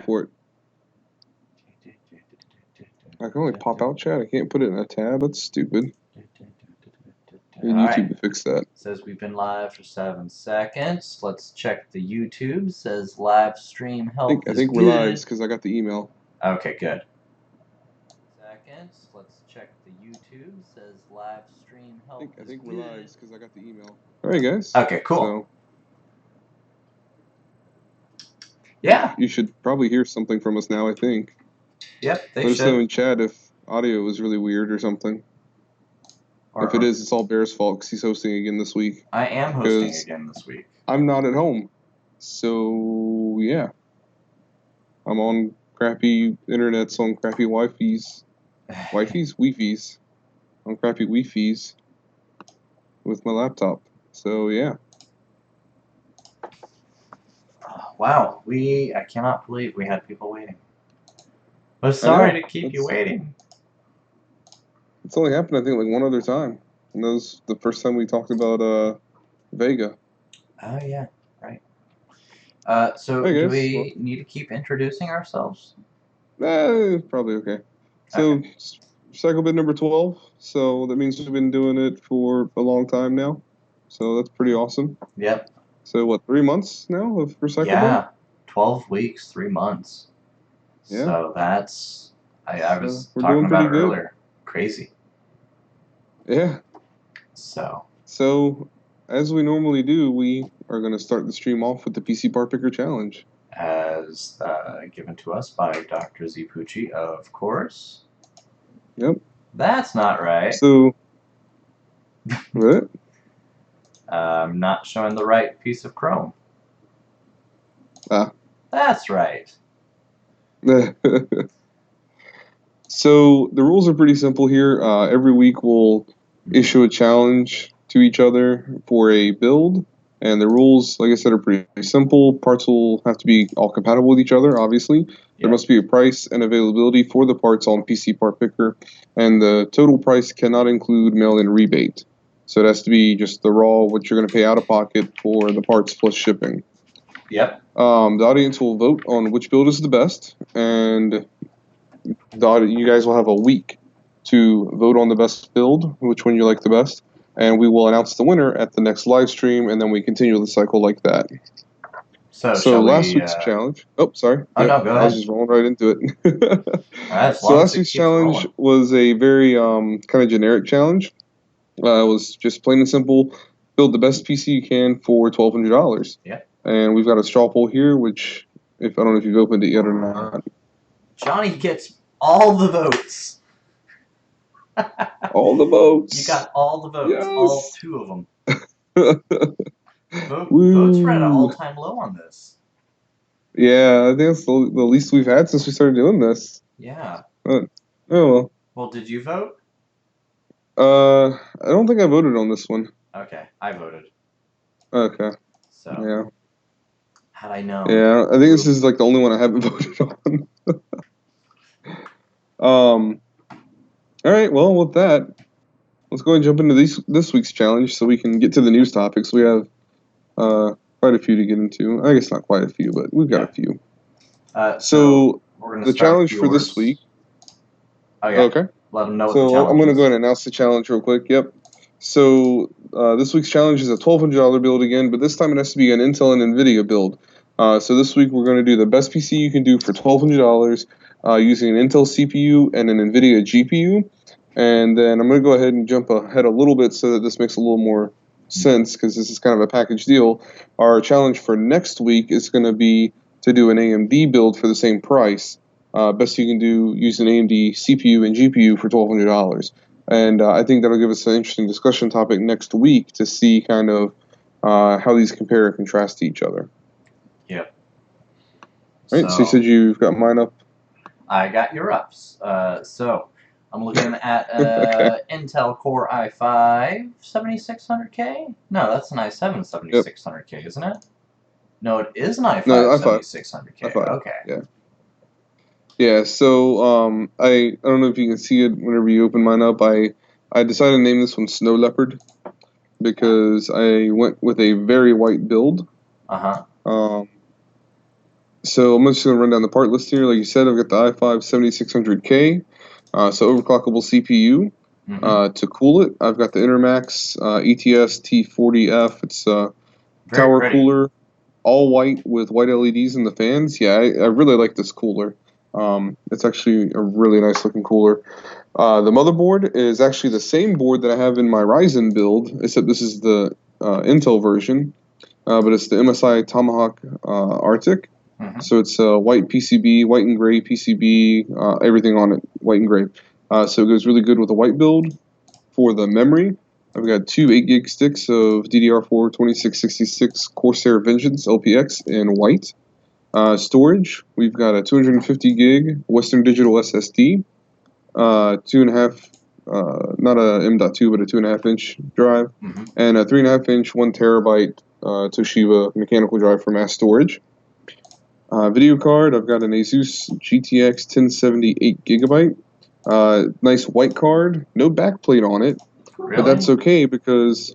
for it. I can only pop out chat. I can't put it in a tab. That's stupid. I need YouTube to fix that. Says we've been live for 7 seconds. Let's check the YouTube. Says live stream help. I think we're live because I got the email. Okay, good. Seconds. Let's check the YouTube. Says live stream help. I think we're live because I got the email. All right, guys. Okay, cool. So, yeah. You should probably hear something from us now, I think. Yep, they Let us should. know in chat if audio was really weird or something. If it is, it's all Bear's fault because he's hosting again this week. I am hosting again this week. I'm not at home. So, yeah. I'm on crappy internets, on crappy Wi-Fi's. Wi-Fi's? Wi-Fi's. On crappy Wi-Fi's with my laptop. So, yeah. Wow. I cannot believe we had people waiting. But sorry to keep you waiting. It's only happened, I think, like one other time. And that was the first time we talked about Vega. Oh, yeah. Right. So, do we need to keep introducing ourselves? Probably okay. So, cycle bit number 12. So, that means we've been doing it for a long time now. So, that's pretty awesome. Yep. So, what, 3 months now for cycle bit? Yeah. 12 weeks, 3 months. Yeah. So, that's... I was talking about it earlier. Crazy. Yeah. So, as we normally do, we are going to start the stream off with the PC Part Picker Challenge. As given to us by Dr. Zipucci, of course. Yep. That's not right. So, what? I'm not showing the right piece of Chrome. That's right. So, the rules are pretty simple here. Every week we'll issue a challenge to each other for a build. And the rules, like I said, are pretty simple. Parts will have to be all compatible with each other, obviously. There must be a price and availability for the parts on PC Part Picker. And the total price cannot include mail-in rebate. So it has to be just the raw, what you're going to pay out of pocket for the parts plus shipping. Yep. The audience will vote on which build is the best. And you guys will have a week to vote on the best build, which one you like the best. And we will announce the winner at the next live stream, and then we continue the cycle like that. So last week's challenge... Oh, sorry. Oh, no, go ahead. I was just rolling right into it. Right, so last week's challenge was a very kind of generic challenge. It was just plain and simple, build the best PC you can for $1,200. Yeah. And we've got a straw poll here, which, I don't know if you've opened it yet or not. Johnny gets all the votes. All the votes. You got all the votes. Yes. All 2 of them. Votes were at an all-time low on this. Yeah, I think that's the least we've had since we started doing this. Yeah. Oh, well. Well, did you vote? I don't think I voted on this one. Okay, I voted. Okay. So. Yeah. Had I known. Yeah, I think this is like the only one I haven't voted on. All right, well, with that, let's go and jump into this week's challenge so we can get to the news topics. We have quite a few to get into. I guess not quite a few, but we've got a few. So the challenge for this week... Oh, yeah. Okay. Let them know what the challenge I'm going to go ahead and announce the challenge real quick. Yep. So this week's challenge is a $1,200 build again, but this time it has to be an Intel and Nvidia build. So this week we're going to do the best PC you can do for $1,200 using an Intel CPU and an Nvidia GPU. And then I'm going to go ahead and jump ahead a little bit so that this makes a little more sense because this is kind of a package deal. Our challenge for next week is going to be to do an AMD build for the same price. Best you can do using AMD CPU and GPU for $1,200. And I think that'll give us an interesting discussion topic next week to see kind of how these compare and contrast to each other. Yep. All right, so you said you've got mine up? I got your ups. So I'm looking at Intel Core i5 7600K. No, that's an i7 7600K, isn't it? No, it is an i5 7600K. i5. Okay. Yeah. Yeah. So I don't know if you can see it whenever you open mine up. I decided to name this one Snow Leopard because I went with a very white build. So I'm just going to run down the part list here. Like you said, I've got the i5 7600K, so overclockable CPU. To cool it, I've got the Intermax ETS T40F. It's Very tower pretty. cooler, all white with white LEDs in the fans. Yeah, I really like this cooler. It's actually a really nice looking cooler. The motherboard is actually the same board that I have in my Ryzen build, except this is the Intel version, but it's the MSI Tomahawk Arctic. So it's white PCB, white and gray PCB, everything on it, white and gray. So it goes really good with the white build. For the memory, I've got two 8 gig sticks of DDR4 2666 Corsair Vengeance LPX in white. Storage, we've got a 250 gig Western Digital SSD, 2.5, not a M.2, but a 2.5 inch drive, and a 3.5 inch 1 terabyte Toshiba mechanical drive for mass storage. Video card, I've got an Asus GTX 1070 8 gigabyte. Nice white card, no backplate on it, but that's okay because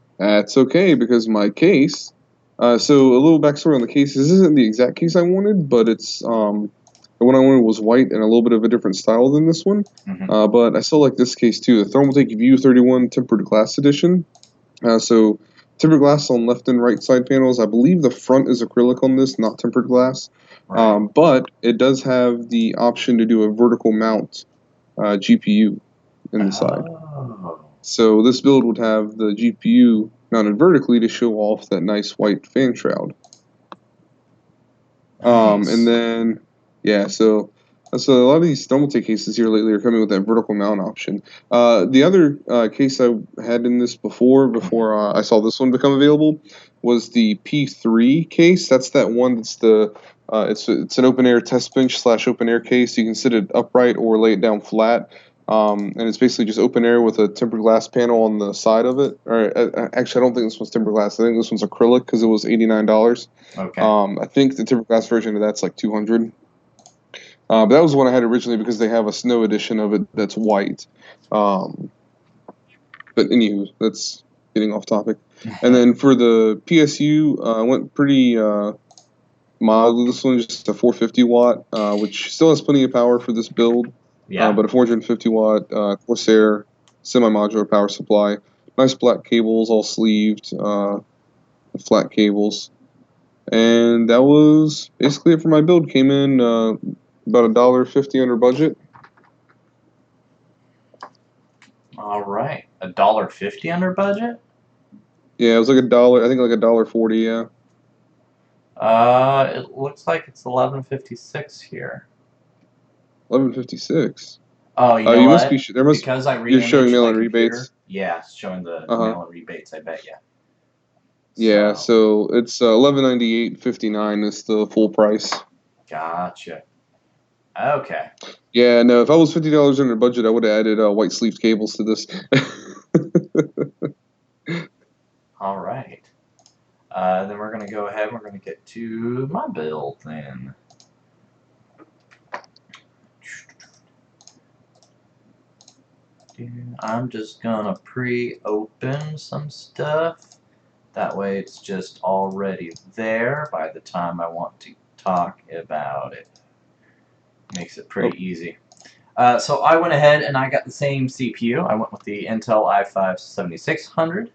my case. So a little backstory on the case. This isn't the exact case I wanted, but it's the one I wanted was white and a little bit of a different style than this one. But I still like this case too. The Thermaltake View 31 tempered glass edition. So tempered glass on left and right side panels. I believe the front is acrylic on this, not tempered glass. But it does have the option to do a vertical mount GPU in the side. So this build would have the GPU mounted vertically to show off that nice white fan shroud. And then, yeah, so a lot of these Thermaltake cases here lately are coming with that vertical mount option. The other case I had in this before I saw this one become available was the P3 case. That's that one that's the it's an open air test bench / open air case. You can sit it upright or lay it down flat. And it's basically just open air with a tempered glass panel on the side of it. Or actually, I don't think this one's tempered glass. I think this one's acrylic because it was $89. Okay. I think the tempered glass version of that's like $200. But that was the one I had originally because they have a snow edition of it that's white. But anywho, that's getting off topic. And then for the PSU, I went pretty mild. This one's just a 450 watt, which still has plenty of power for this build. But a 450 watt Corsair semi-modular power supply. Nice black cables, all sleeved, flat cables. And that was basically it for my build. Came in about $1.50 under budget. All right, $1.50 under budget. Yeah, it was like $1. I think like $1.40. Yeah. It looks like it's 11.56 here. 11.56. Oh, you know you what? must be Because I you're showing reimaged my mail-in computer. rebates. Yeah, it's showing the mail-in rebates. I bet you. Yeah, so it's 1198.59 is the full price. Gotcha. Okay. Yeah, no, if I was $50 under budget, I would have added white sleeved cables to this. All right. Then we're gonna go ahead. We're gonna get to my build then. I'm just gonna pre-open some stuff. That way it's just already there by the time I want to talk about it. Makes it pretty easy. So I went ahead and I got the same CPU. I went with the Intel i5 7600.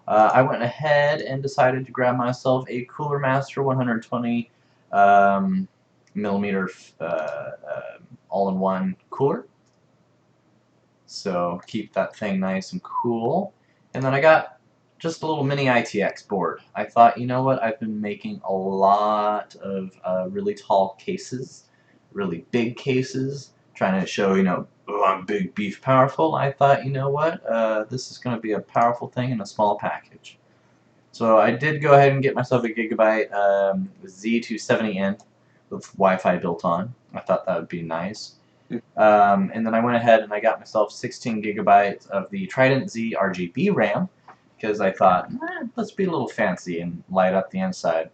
I went ahead and decided to grab myself a Cooler Master 120 millimeter all-in-one cooler. So keep that thing nice and cool. And then I got just a little mini ITX board. I thought, you know what, I've been making a lot of really tall cases, really big cases, trying to show, you know, oh, I'm big, beef, powerful. I thought, you know what, this is going to be a powerful thing in a small package. So I did go ahead and get myself a Gigabyte Z270N with Wi-Fi built on. I thought that would be nice. And then I went ahead and I got myself 16 gigabytes of the Trident Z RGB RAM because I thought, let's be a little fancy and light up the inside.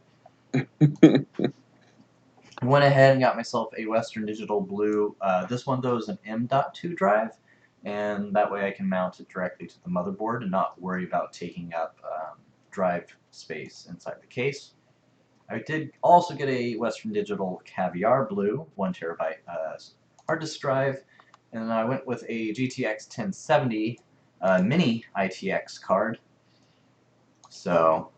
I went ahead and got myself a Western Digital Blue. This one, though, is an M.2 drive, and that way I can mount it directly to the motherboard and not worry about taking up drive space inside the case. I did also get a Western Digital Caviar Blue 1 TB hard disk drive, and then I went with a GTX 1070 mini ITX card. So,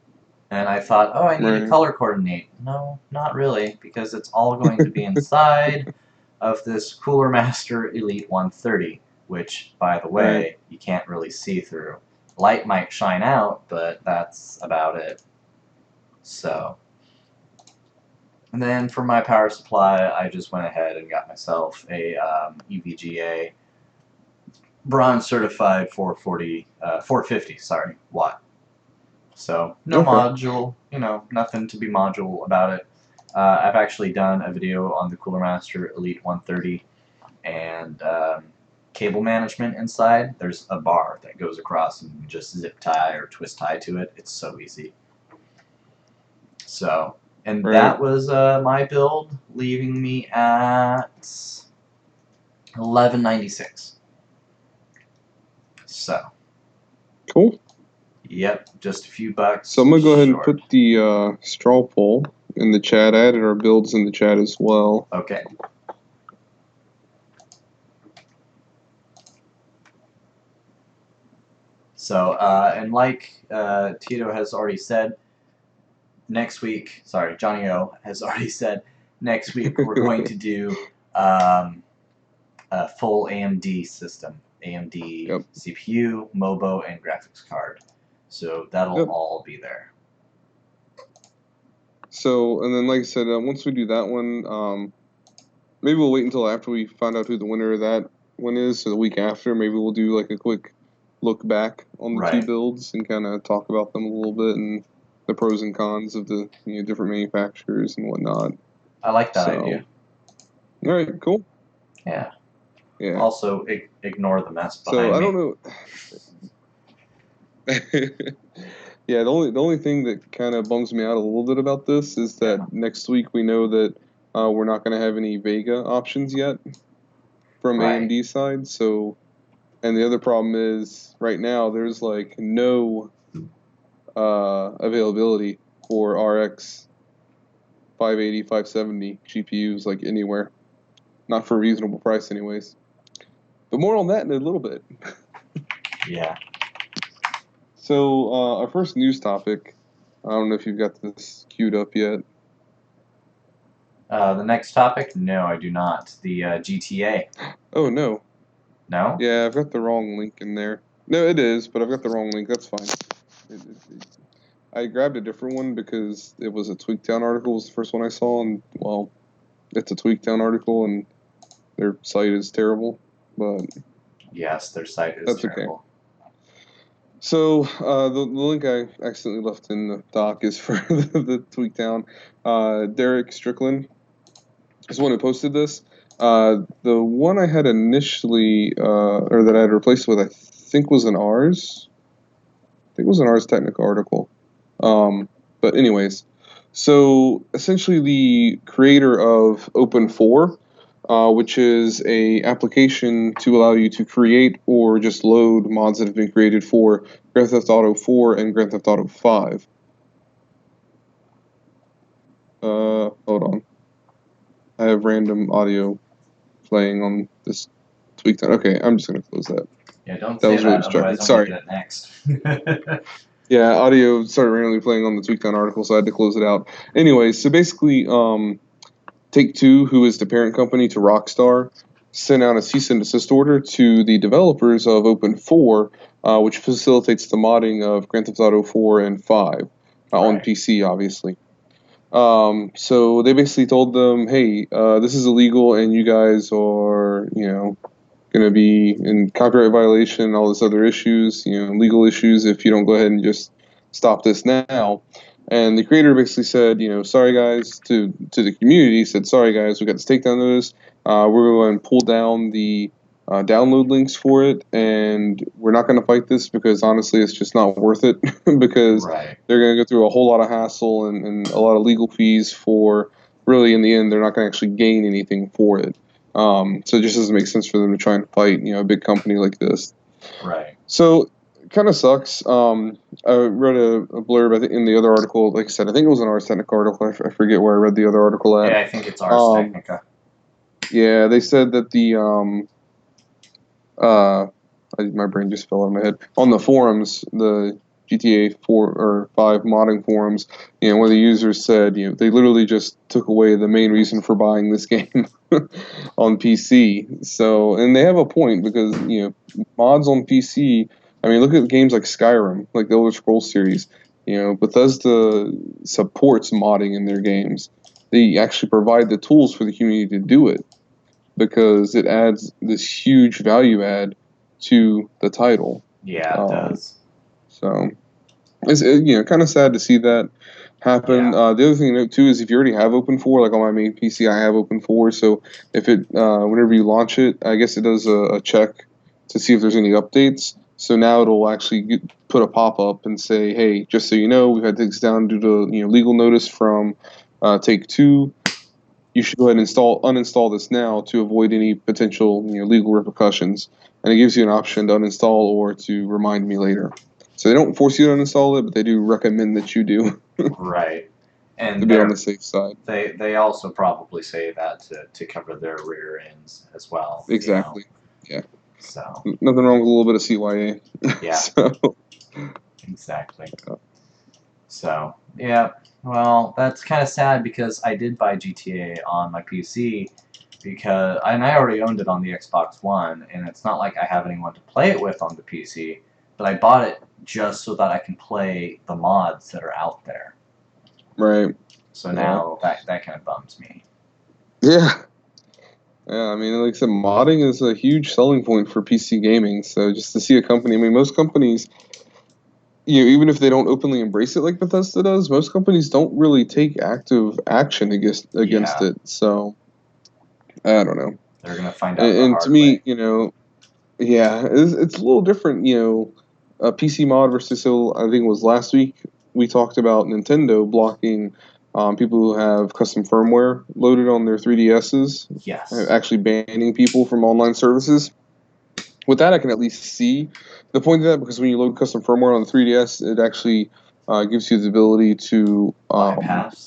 and I thought, oh, I need to color coordinate. No, not really, because it's all going to be inside of this Cooler Master Elite 130, which, by the way, you can't really see through. Light might shine out, but that's about it. So, and then for my power supply, I just went ahead and got myself a EVGA bronze certified 450, sorry, watt. So no module, you know, nothing to be module about it. I've actually done a video on the Cooler Master Elite 130 and cable management inside. There's a bar that goes across and you just zip tie or twist tie to it. It's so easy. So, and that was my build, leaving me at $11.96. So. Cool. Yep, just a few bucks. So I'm going to go ahead and put the straw poll in the chat. I added our builds in the chat as well. Okay. So, and like Tito has already said, next week, sorry, Johnny O has already said, next week we're going to do a full AMD system. AMD CPU, MOBO, and graphics card. So that'll all be there. So, and then like I said, once we do that one, maybe we'll wait until after we find out who the winner of that one is, so the week after, maybe we'll do like a quick look back on the two builds and kind of talk about them a little bit and the pros and cons of the different manufacturers and whatnot. I like that idea. All right, cool. Yeah. Yeah. Also, ignore the mess behind me. So I don't know. Yeah, the only thing that kind of bums me out a little bit about this is that next week we know that we're not going to have any Vega options yet from AMD side. So, and the other problem is right now there's like no availability for RX 580, 570 GPUs like anywhere, not for a reasonable price, anyways. But more on that in a little bit. Yeah. So, our first news topic, I don't know if you've got this queued up yet. The next topic? No, I do not. The GTA. Oh, no. No? Yeah, I've got the wrong link in there. No, it is, but I've got the wrong link. That's fine. I grabbed a different one because it was a TweakTown article. It was the first one I saw, and, well, it's a TweakTown article, and their site is terrible, but... Yes, their site is terrible. Okay. So, the link I accidentally left in the doc is for the TweakTown. Derek Strickland is the one who posted this. The one I had initially, or that I had replaced with, I think was an Ars. I think it was an Ars Technica article. But anyways, so essentially the creator of Open4, which is a application to allow you to create or just load mods that have been created for Grand Theft Auto 4 and Grand Theft Auto 5. Hold on. I have random audio playing on this TweakTown. Okay, I'm just going to close that. Yeah, don't say that, otherwise I'm going to get it next. Yeah, audio started randomly playing on the TweakTown article, so I had to close it out. Anyway, so basically, TakeTwo, who is the parent company to Rockstar, sent out a cease and desist order to the developers of Open4, which facilitates the modding of Grand Theft Auto 4 and 5 on PC, obviously. So they basically told them, hey, this is illegal and you guys are, going to be in copyright violation, all this other issues, legal issues if you don't go ahead and just stop this now. And the creator basically said, sorry guys, to the community, said, sorry guys, we got this takedown notice. We're going to pull down the download links for it, and we're not going to fight this because honestly it's just not worth it because they're going to go through a whole lot of hassle and a lot of legal fees for really in the end they're not going to actually gain anything for it. So it just doesn't make sense for them to try and fight, a big company like this. Right. So kind of sucks. I read a blurb in the other article. Like I said, I think it was an Ars Technica article. I forget where I read the other article at. Yeah, I think it's Ars Technica. Yeah, they said that my brain just fell out of my head. On the forums, the GTA 4 or 5 modding forums, one of the users said, they literally just took away the main reason for buying this game on PC. So, and they have a point because, mods on PC, I mean, look at games like Skyrim, like the Elder Scrolls series. Bethesda supports modding in their games. They actually provide the tools for the community to do it because it adds this huge value add to the title. Yeah, it does. So it's kind of sad to see that happen. Yeah. The other thing to note too is if you already have Open4, like on my main PC, I have Open4. So if it whenever you launch it, I guess it does a check to see if there's any updates. So now it'll actually put a pop up and say, hey, just so you know, we've had things down due to legal notice from TakeTwo. You should go ahead and uninstall this now to avoid any potential legal repercussions. And it gives you an option to uninstall or to remind me later. So they don't force you to uninstall it, but they do recommend that you do. Right. And to be on the safe side. They also probably say that to cover their rear ends as well. Exactly. Yeah. So nothing wrong with a little bit of CYA. Yeah. So. Exactly. So yeah. Well, that's kind of sad because I did buy GTA on my PC and I already owned it on the Xbox One, and it's not like I have anyone to play it with on the PC, but I bought it just so that I can play the mods that are out there. Right. So now that kind of bums me. Yeah. Yeah, I mean, like I said, modding is a huge selling point for PC gaming. So just to see a company, I mean, most companies, even if they don't openly embrace it like Bethesda does, most companies don't really take active action against it. So I don't know. They're gonna find out. And to me, yeah, it's a little different. A PC mod versus, so I think it was last week we talked about Nintendo blocking people who have custom firmware loaded on their 3DSs. Yes. Actually banning people from online services. With that, I can at least see the point of that, because when you load custom firmware on the 3DS, it actually gives you the ability to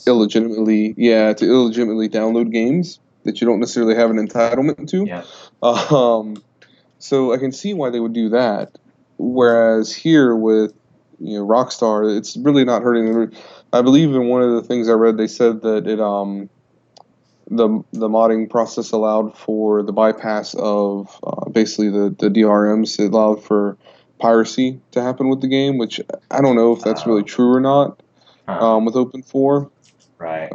illegitimately download games that you don't necessarily have an entitlement to. Yeah. So I can see why they would do that. Whereas here with Rockstar, it's really not hurting them. I believe in one of the things I read, they said that it the modding process allowed for the bypass of basically the DRMs. It allowed for piracy to happen with the game, which I don't know if that's really true or not. With Open4, right?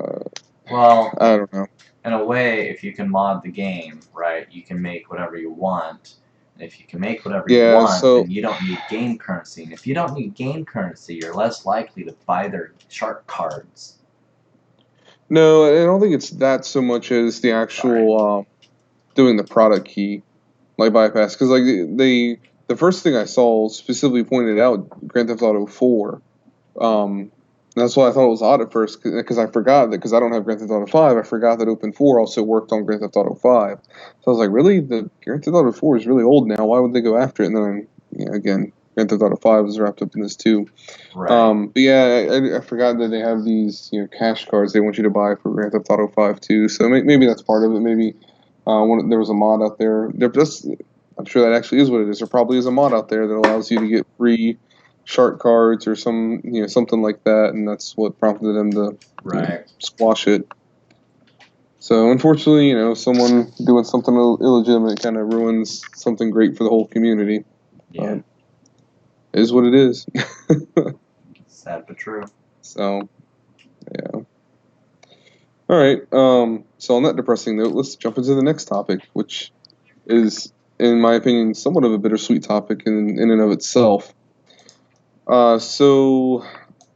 Well, I don't know. In a way, if you can mod the game, right, you can make whatever you want. And if you can make whatever you want, then you don't need game currency. And if you don't need game currency, you're less likely to buy their shark cards. No, I don't think it's that so much as the actual doing the product key, like bypass. Because like the first thing I saw specifically pointed out Grand Theft Auto 4. That's why I thought it was odd at first, because I forgot that, because I don't have Grand Theft Auto 5, I forgot that Open4 also worked on Grand Theft Auto 5. So I was like, really? The Grand Theft Auto 4 is really old now. Why would they go after it? And then, again, Grand Theft Auto 5 was wrapped up in this too. Right. But yeah, I forgot that they have these cash cards they want you to buy for Grand Theft Auto 5 too. So maybe that's part of it. Maybe there was a mod out there. I'm sure that actually is what it is. There probably is a mod out there that allows you to get free shark cards or something like that, and that's what prompted them to squash it. So unfortunately, someone doing something illegitimate kind of ruins something great for the whole community. Yeah. It is what it is. Sad but true. So, yeah. All right. So on that depressing note, let's jump into the next topic, which is, in my opinion, somewhat of a bittersweet topic in and of itself. So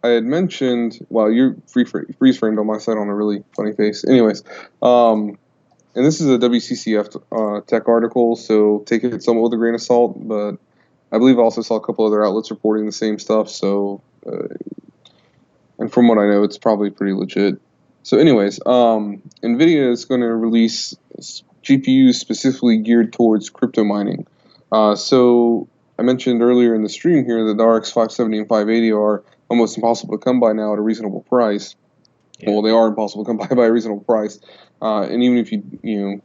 I had mentioned, well, you're freeze framed on my side on a really funny face. Anyways, and this is a WCCF tech article, so take it somewhat with a grain of salt. But I believe I also saw a couple other outlets reporting the same stuff. So, and from what I know, it's probably pretty legit. So, anyways, Nvidia is going to release GPUs specifically geared towards crypto mining. So I mentioned earlier in the stream here that the RX 570 and 580 are almost impossible to come by now at a reasonable price. Yeah. Well, they are impossible to come by a reasonable price. And even if you can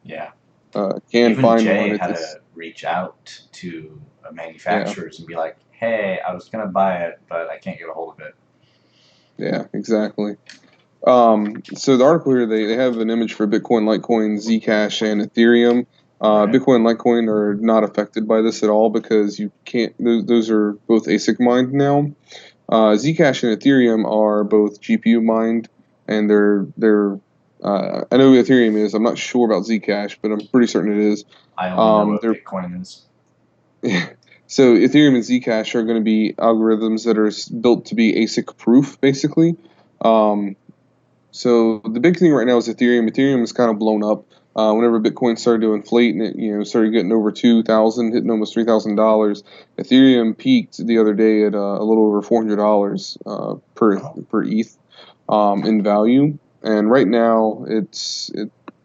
Even find Jay one, had to reach out to manufacturers and be like, "Hey, I was gonna buy it, but I can't get a hold of it." Yeah, exactly. So the article here, they have an image for Bitcoin, Litecoin, Zcash, and Ethereum. Right. Bitcoin and Litecoin are not affected by this at all because you can't. Those are both ASIC mined now. Zcash and Ethereum are both GPU mined, and they're. I know Ethereum is. I'm not sure about Zcash, but I'm pretty certain it is. I only know what Bitcoin is. So Ethereum and Zcash are going to be algorithms that are built to be ASIC proof, basically. So the big thing right now is Ethereum. Ethereum is kind of blown up. Whenever Bitcoin started to inflate and it started getting over 2,000, hitting almost $3,000, Ethereum peaked the other day at a little over $400 per ETH in value. And right now it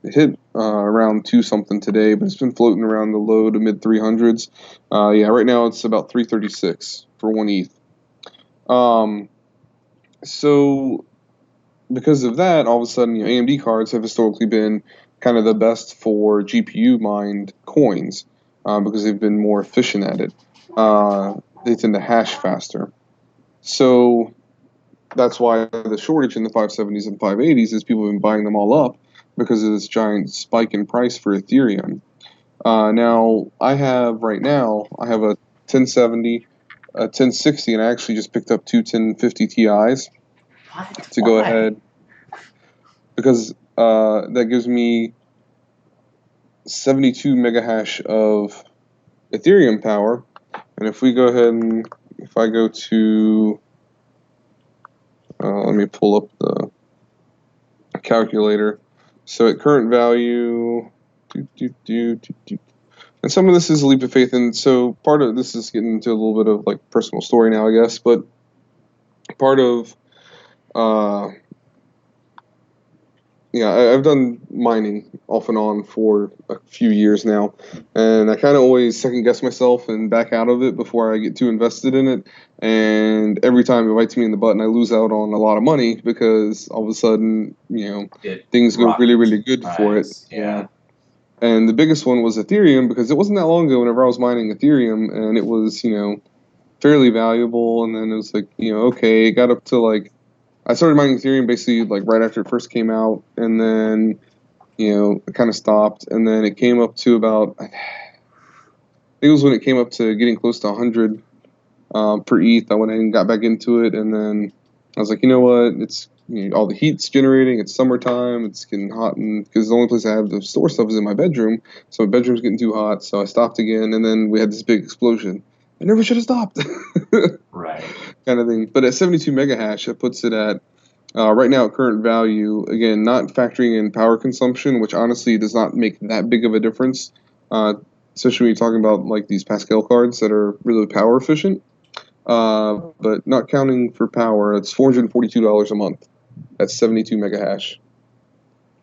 hit around 2 something today, but it's been floating around the low to mid 300s. Right now it's about 336 for 1 ETH. So because of that, all of a sudden, AMD cards have historically been kind of the best for GPU mined coins because they've been more efficient at it. They tend to hash faster. So that's why the shortage in the 570s and 580s is people have been buying them all up because of this giant spike in price for Ethereum. Now, I have a 1070, a 1060, and I actually just picked up two 1050 Ti's. To go ahead, because that gives me 72 megahash of Ethereum power. And if we go ahead and if I go to, let me pull up the calculator. So at current value, and some of this is a leap of faith, and so part of this is getting into a little bit of like personal story now, I guess, but part of I've done mining off and on for a few years now, and I kind of always second guess myself and back out of it before I get too invested in it. And every time it bites me in the butt, and I lose out on a lot of money because all of a sudden, things go really, really good for it. Yeah. And the biggest one was Ethereum because it wasn't that long ago whenever I was mining Ethereum, and it was fairly valuable. And then it was like okay, it got up to like. I started mining Ethereum basically like right after it first came out, and then it kind of stopped, and then it came up to about I think it was when it came up to getting close to 100 per ETH. I went ahead and got back into it, and then I was like, you know what? It's all the heat's generating. It's summertime. It's getting hot, and because the only place I have to store stuff is in my bedroom, so my bedroom's getting too hot. So I stopped again, and then we had this big explosion. I never should have stopped. Right. Kind of thing. But at 72 megahash, it puts it at right now at current value. Again, not factoring in power consumption, which honestly does not make that big of a difference. Especially when you're talking about like these Pascal cards that are really power efficient. But not counting for power, it's $442 a month. That's 72 megahash.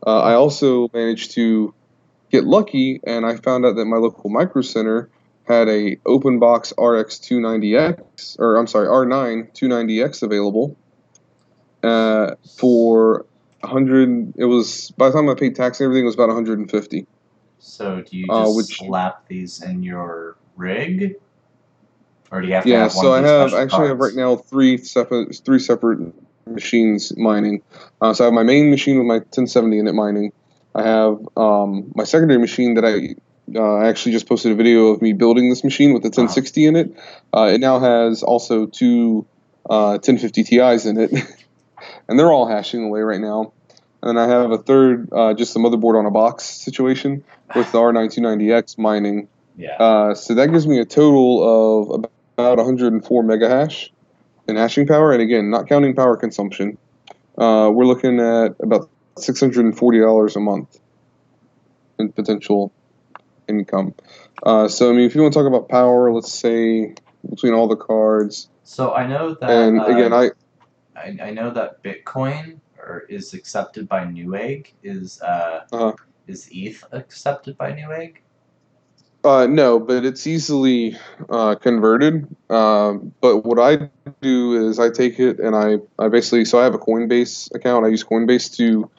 I also managed to get lucky, and I found out that my local micro center had a open box RX 290X, or I'm sorry, R9 290X available for 100. It was by the time I paid tax and everything, it was about 150. So do you just slap these in your rig, or do you have to have one so of these I special actually have right cards? now three separate machines mining. So I have my main machine with my 1070 in it mining. I have my secondary machine that I actually just posted a video of me building this machine with the 1060 in it. It now has also two 1050 Ti's in it, and they're all hashing away right now. And then I have a third, just a motherboard on a box situation with the R9290X mining. Yeah. So that gives me a total of about 104 megahash in hashing power, and again, not counting power consumption. We're looking at about $640 a month in potential income. So I mean, if you want to talk about power, let's say between all the cards. So I know that. And again, I know that Bitcoin is accepted by Newegg. Is ETH accepted by Newegg? No, but it's easily converted. But what I do is I take it and I basically, so I have a Coinbase account. I use Coinbase to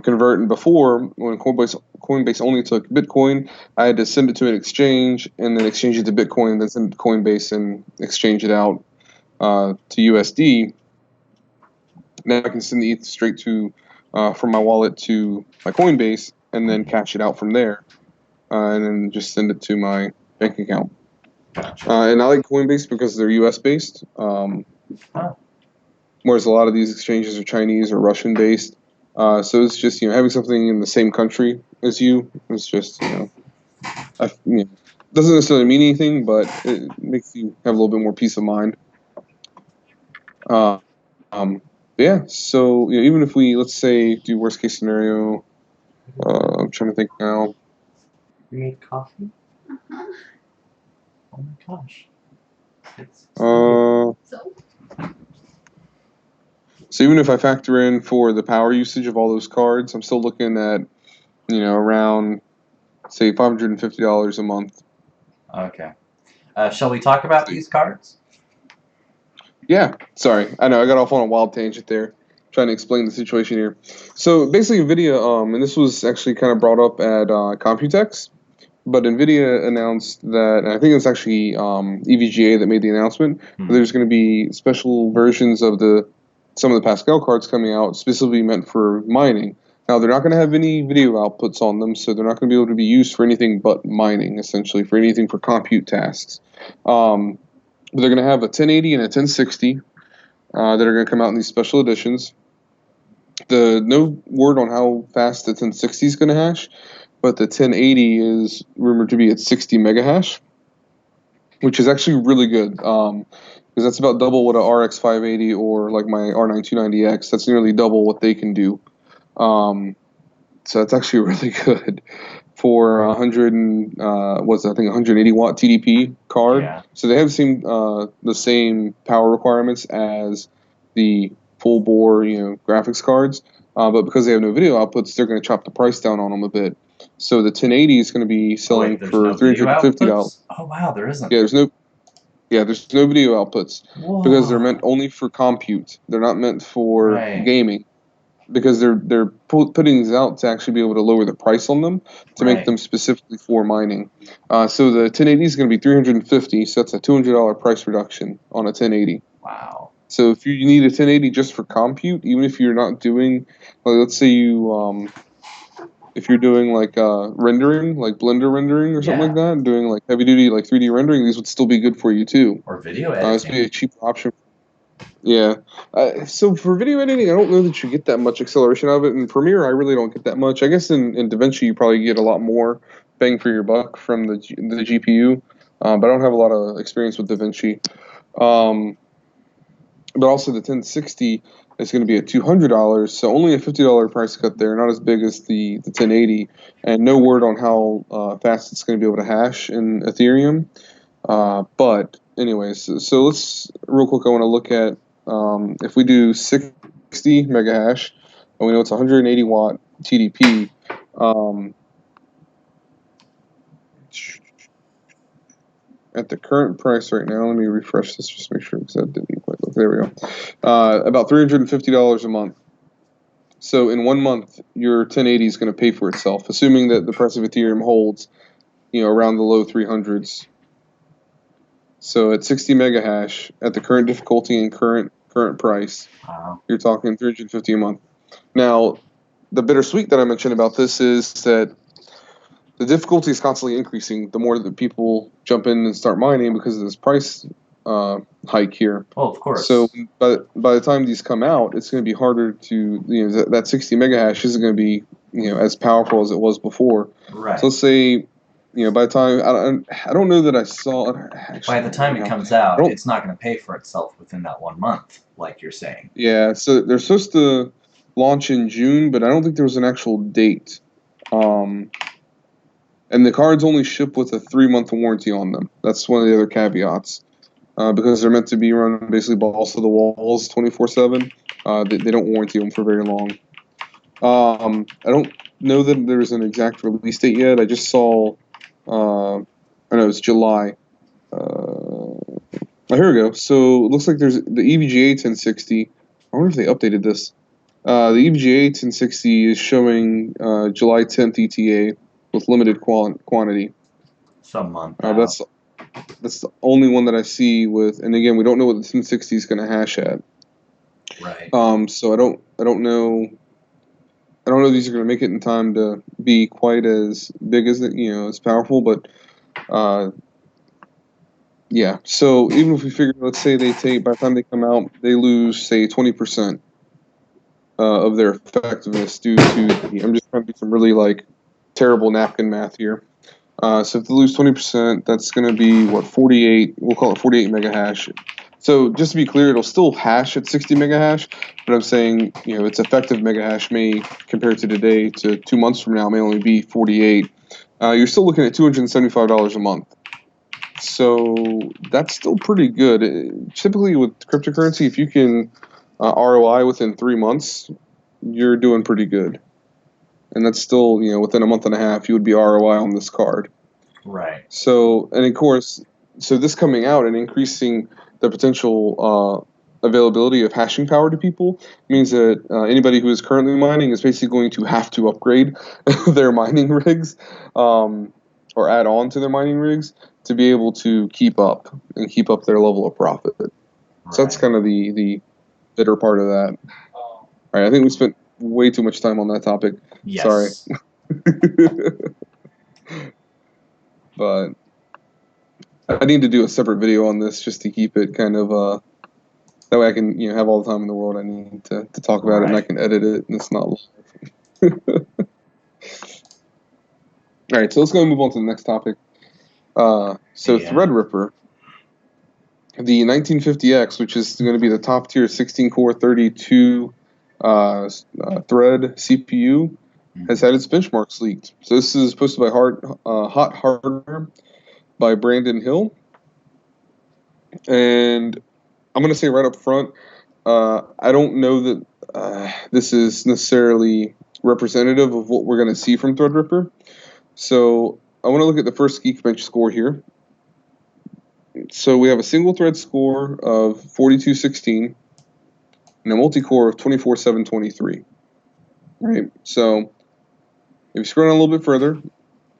convert. And before, when Coinbase only took Bitcoin, I had to send it to an exchange and then exchange it to Bitcoin, then send it to Coinbase and exchange it out to USD. Now I can send the ETH straight to from my wallet to my Coinbase and then cash it out from there. And then just send it to my bank account. Gotcha. And I like Coinbase because they're U.S. based, whereas a lot of these exchanges are Chinese or Russian based. So it's just having something in the same country as you is just doesn't necessarily mean anything, but it makes you have a little bit more peace of mind. Yeah. So even if we let's say do worst case scenario, I'm trying to think now. You made coffee? Oh my gosh. So even if I factor in for the power usage of all those cards, I'm still looking at, around, say, $550 a month. Okay. Shall we talk about these cards? Yeah. Sorry. I know I got off on a wild tangent there, trying to explain the situation here. So basically, Nvidia, and this was actually kind of brought up at Computex. But Nvidia announced that, and I think it's actually EVGA that made the announcement, that there's going to be special versions of some of the Pascal cards coming out specifically meant for mining. Now, they're not going to have any video outputs on them, so they're not going to be able to be used for anything but mining, essentially, for anything for compute tasks. But they're going to have a 1080 and a 1060 that are going to come out in these special editions. No word on how fast the 1060 is going to hash, but the 1080 is rumored to be at 60 megahash, which is actually really good because that's about double what a RX 580 or like my R9 290X. That's nearly double what they can do. So that's actually really good for 100 and I think 180 watt TDP card. Yeah. So they have the same power requirements as the full bore graphics cards, but because they have no video outputs, they're going to chop the price down on them a bit. So the 1080 is going to be selling for $350. Oh wow, there isn't. Yeah, there's no video outputs. Whoa. Because they're meant only for compute. They're not meant for gaming. Because they're putting these out to actually be able to lower the price on them to make them specifically for mining. So the 1080 is going to be $350, so that's a $200 price reduction on a 1080. Wow. So if you need a 1080 just for compute, even if you're not doing, let's say if you're doing like rendering, like Blender rendering or something like that, doing like heavy duty like 3D rendering, these would still be good for you too. Or video editing. This would be a cheaper option. Yeah. So for video editing, I don't know that you get that much acceleration out of it. In Premiere, I really don't get that much. I guess in DaVinci, you probably get a lot more bang for your buck from the GPU. But I don't have a lot of experience with DaVinci. But also the 1060 is going to be at $200, so only a $50 price cut there, not as big as the 1080, and no word on how fast it's going to be able to hash in Ethereum. But anyways, so let's real quick. I want to look at if we do 60 mega hash, and we know it's 180 watt TDP. At the current price right now, let me refresh this just to make sure because that didn't quite look. There we go. About $350 a month. So in 1 month, your 1080 is going to pay for itself, assuming that the price of Ethereum holds, around the low 300s. So at 60 mega hash, at the current difficulty and current price, you're talking $350 a month. Now, the bittersweet that I mentioned about this is that the difficulty is constantly increasing the more that people jump in and start mining because of this price hike here. Oh, of course. So by the time these come out, it's going to be harder to, that 60 mega hash isn't going to be, as powerful as it was before. Right. So let's say, by the time, I don't know that I saw. By the time it comes out, it's not going to pay for itself within that 1 month, like you're saying. Yeah, so they're supposed to launch in June, but I don't think there was an actual date. And the cards only ship with a 3-month warranty on them. That's one of the other caveats. Because they're meant to be run basically balls to the walls 24/7. They don't warranty them for very long. I don't know that there's an exact release date yet. I just saw I know it's July. Here we go. So it looks like there's the EVGA 1060. I wonder if they updated this. The EVGA 1060 is showing July 10th ETA with limited quantity. Some month out. That's the only one that I see with, and again, we don't know what the 1060 is going to hash at. Right. So I don't know. I don't know if these are going to make it in time to be quite as big as as powerful, but yeah. So even if we figure, let's say by the time they come out, they lose say 20% of their effectiveness due to I'm just trying to do some really like terrible napkin math here. So if they lose 20%, that's going to be what 48. We'll call it 48 mega hash. So just to be clear, it'll still hash at 60 mega hash, but I'm saying its effective mega hash may, compared to today to 2 months from now, may only be 48. You're still looking at $275 a month. So that's still pretty good. Typically with cryptocurrency, if you can ROI within 3 months, you're doing pretty good. And that's still, within a month and a half, you would be ROI on this card. Right. So, and of course, this coming out and increasing the potential availability of hashing power to people means that anybody who is currently mining is basically going to have to upgrade their mining rigs or add on to their mining rigs to be able to keep up their level of profit. Right. So that's kind of the bitter part of that. All right, I think we spent way too much time on that topic. Yes. Sorry. But I need to do a separate video on this just to keep it kind of that way I can have all the time in the world I need to talk about it, and I can edit it and it's not live. All right, so let's go and move on to the next topic. Threadripper, the 1950X, which is going to be the top tier 16-core 32 thread CPU, has had its benchmarks leaked. So this is posted by Hot Hardware by Brandon Hill. And I'm going to say right up front, I don't know that this is necessarily representative of what we're going to see from Threadripper. So I want to look at the first Geekbench score here. So we have a single thread score of 4216 and a multi-core of 24723. All right, so if you scroll down a little bit further,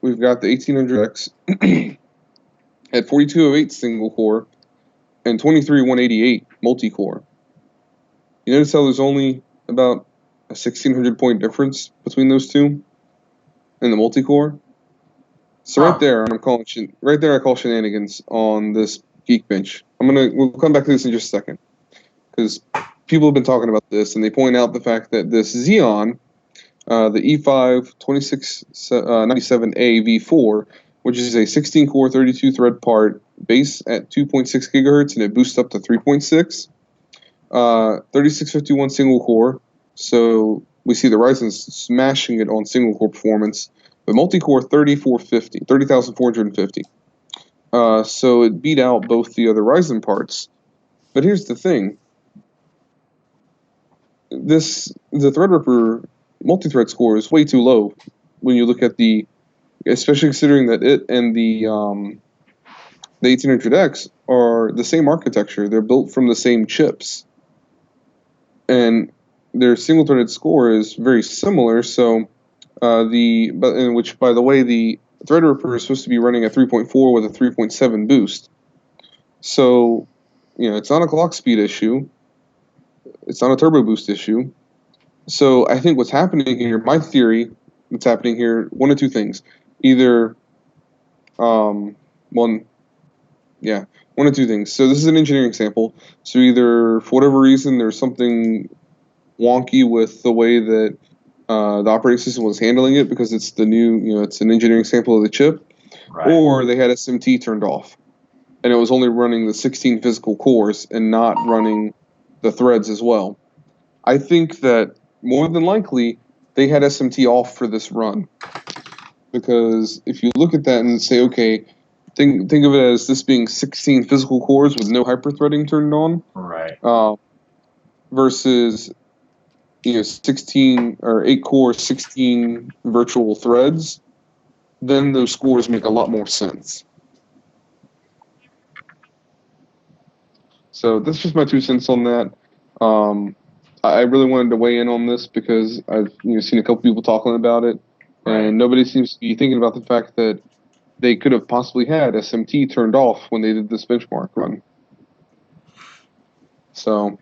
we've got the 1800X at 4208 single core and 23188 multi-core. You notice how there's only about a 1600 point difference between those two in the multi-core? So right there, I call shenanigans on this Geekbench. We'll come back to this in just a second, because people have been talking about this, and they point out the fact that this Xeon, the E5 2697A V4, which is a 16-core 32-thread part, base at 2.6 gigahertz, and it boosts up to 3.6. 3651 single core, so we see the Ryzen smashing it on single core performance. But multi-core 30,450. So it beat out both the other Ryzen parts. But here's the thing. The Threadripper multi-thread score is way too low when you look at especially considering that it and the 1800X are the same architecture. They're built from the same chips. And their single-threaded score is very similar, so which, by the way, the Threadripper is supposed to be running at 3.4 with a 3.7 boost. So, it's not a clock speed issue. It's not a turbo boost issue. So I think what's happening here, my theory, what's happening here, one of two things. Either, one of two things. So this is an engineering sample. So either, for whatever reason, there's something wonky with the way that the operating system was handling it, because it's the new, it's an engineering sample of the chip, or they had SMT turned off, and it was only running the 16 physical cores and not running the threads as well. I think that more than likely they had SMT off for this run, because if you look at that and say, okay, think of it as this being 16 physical cores with no hyperthreading turned on, versus 16 or 8 core, 16 virtual threads, then those scores make a lot more sense. So that's just my 2 cents on that. I really wanted to weigh in on this because I've seen a couple people talking about it, Right. and nobody seems to be thinking about the fact that they could have possibly had SMT turned off when they did this benchmark run. So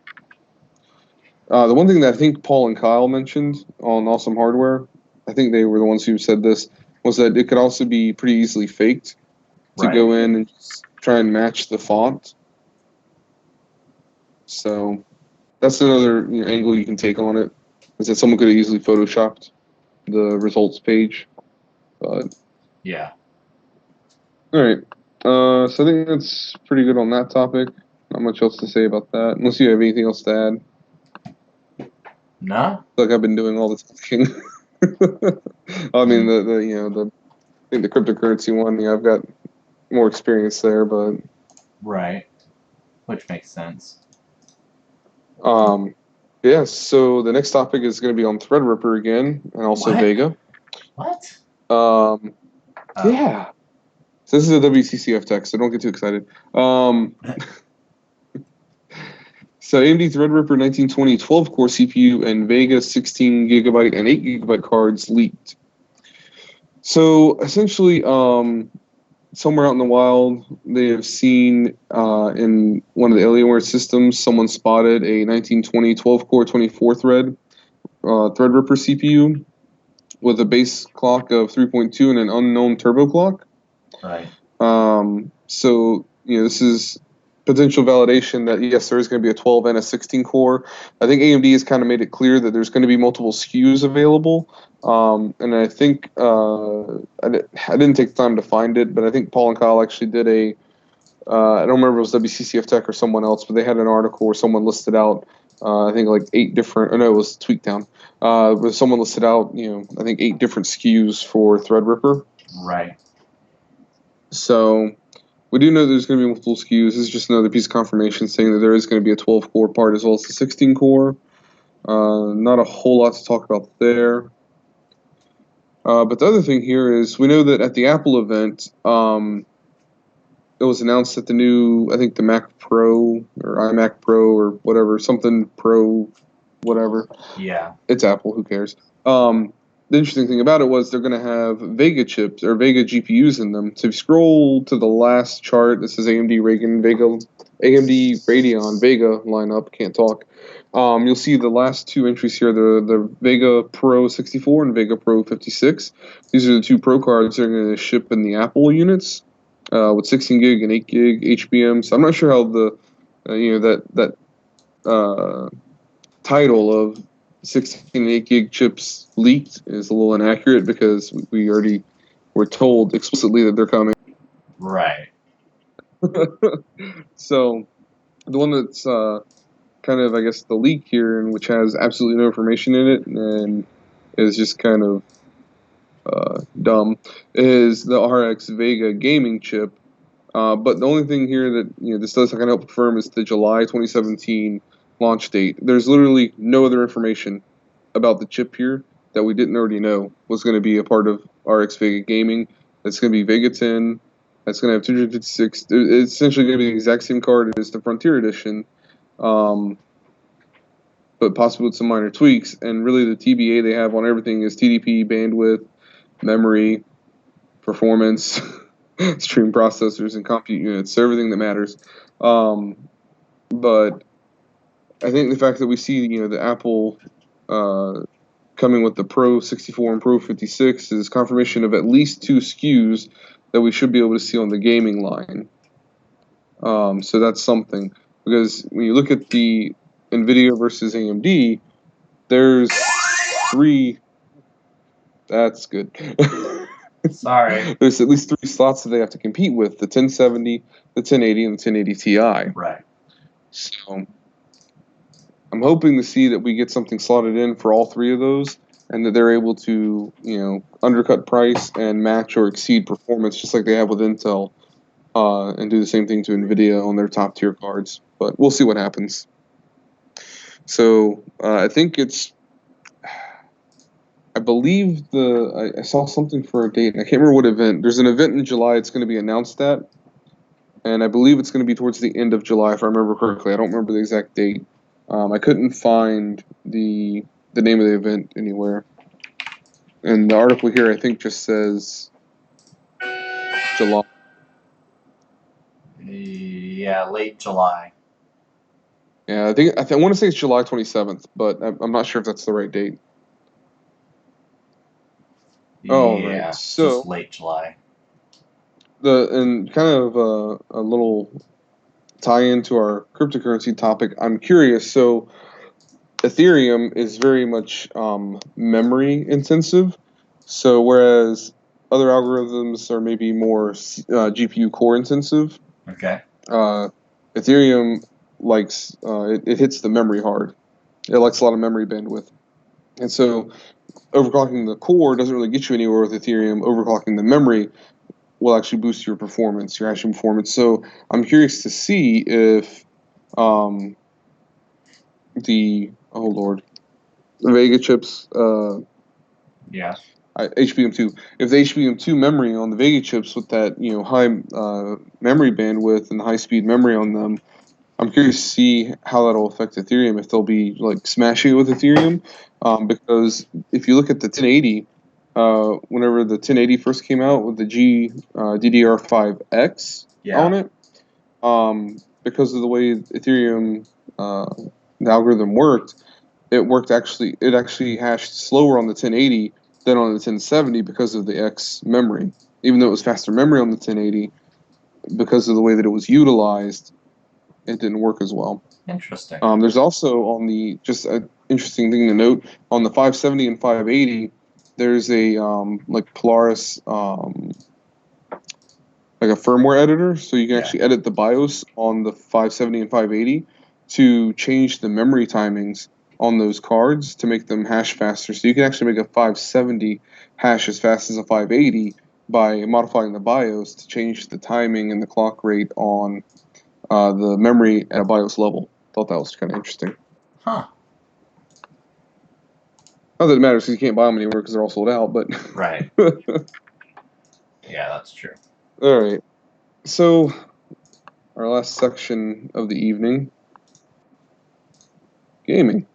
the one thing that I think Paul and Kyle mentioned on Awesome Hardware, I think they were the ones who said this, was that it could also be pretty easily faked to Right. go in and just try and match the font. So that's another angle you can take on it, is that someone could have easily photoshopped the results page. But Yeah. all right, so I think that's pretty good on that topic. Not much else to say about that, unless you have anything else to add. No. Like I've been doing all the talking. I mean, I think the cryptocurrency one. I've got more experience there, but Right. Which makes sense. yeah. So the next topic is going to be on Threadripper again, and also What? Vega. What? Yeah. So this is a WCCF text, so don't get too excited. So AMD Threadripper 1920 12-core CPU and Vega 16 gigabyte and 8 gigabyte cards leaked. So essentially, somewhere out in the wild, they have seen in one of the Alienware systems, someone spotted a 1920 12-core 24-thread Threadripper CPU with a base clock of 3.2 and an unknown turbo clock. Right. So this is potential validation that yes, there is going to be a 12 and a 16 core. I think AMD has kind of made it clear that there's going to be multiple SKUs available. And I think I didn't take the time to find it, but I think Paul and Kyle actually did a I don't remember if it was WCCF Tech or someone else, but they had an article where someone listed out I think like 8 different. Or no, it was Tweakdown. Where someone listed out I think 8 different SKUs for Threadripper. Right. So we do know there's going to be multiple SKUs. This is just another piece of confirmation saying that there is going to be a 12-core part as well as the 16-core. Not a whole lot to talk about there. But the other thing here is we know that at the Apple event, it was announced that the new, I think the Mac Pro or iMac Pro or whatever, something Pro, whatever. Yeah. It's Apple, who cares? The interesting thing about it was they're going to have Vega chips or Vega GPUs in them. So if you scroll to the last chart, this is AMD Radeon Vega lineup. Can't talk. You'll see the last 2 entries here: the Vega Pro 64 and Vega Pro 56. These are the 2 Pro cards that are going to ship in the Apple units with 16 gig and 8 gig HBM. So I'm not sure how the that title of 16 and 8 gig chips leaked is a little inaccurate because we already were told explicitly that they're coming. Right. So the one that's kind of, I guess, the leak here, and which has absolutely no information in it and is just kind of dumb, is the RX Vega gaming chip. But the only thing here that this does kind of help confirm is the July 2017 launch date. There's literally no other information about the chip here that we didn't already know was going to be a part of RX Vega Gaming. That's going to be Vega 10. That's going to have 256. It's essentially going to be the exact same card as the Frontier Edition, but possibly with some minor tweaks. And really, the TBA they have on everything is TDP, bandwidth, memory, performance, stream processors, and compute units. So everything that matters. But I think the fact that we see the Apple coming with the Pro 64 and Pro 56 is confirmation of at least 2 SKUs that we should be able to see on the gaming line. So that's something, because when you look at the Nvidia versus AMD, there's 3. That's good. Sorry. There's at least 3 slots that they have to compete with: the 1070, the 1080, and the 1080 Ti. Right. So I'm hoping to see that we get something slotted in for all 3 of those, and that they're able to, undercut price and match or exceed performance, just like they have with Intel, and do the same thing to Nvidia on their top tier cards. But we'll see what happens. So I think I believe I saw something for a date. I can't remember what event. There's an event in July it's going to be announced at. and I believe it's going to be towards the end of July, if I remember correctly. I don't remember the exact date. I couldn't find the name of the event anywhere. And the article here, I think, just says July. Yeah, late July. Yeah, I want to say it's July 27th, but I'm not sure if that's the right date. All right, Yeah, so just late July. and kind of a little tie into our cryptocurrency topic. I'm curious. So Ethereum is very much memory intensive. So whereas other algorithms are maybe more GPU core intensive, Okay. Ethereum likes it hits the memory hard. It likes a lot of memory bandwidth, and so overclocking the core doesn't really get you anywhere with Ethereum. Overclocking the memory will actually boost your performance, your hashing performance. So I'm curious to see if the Vega chips, Yeah. HBM2, if the HBM2 memory on the Vega chips with that high memory bandwidth and high speed memory on them, I'm curious to see how that'll affect Ethereum, if they'll be like smashing it with Ethereum, because if you look at the 1080, whenever the 1080 first came out with the DDR5X on it, because of the way Ethereum the algorithm worked, it actually hashed slower on the 1080 than on the 1070 because of the X memory. Even though it was faster memory on the 1080, because of the way that it was utilized, it didn't work as well. Interesting. There's also just an interesting thing to note on the 570 and 580, there's a like Polaris like a firmware editor, so you can actually edit the BIOS on the 570 and 580 to change the memory timings on those cards to make them hash faster. So you can actually make a 570 hash as fast as a 580 by modifying the BIOS to change the timing and the clock rate on the memory at a BIOS level. Thought that was kind of interesting. Huh. Not that it matters because you can't buy them anywhere because they're all sold out, but... Right. Yeah, that's true. All right. So, our last section of the evening, gaming.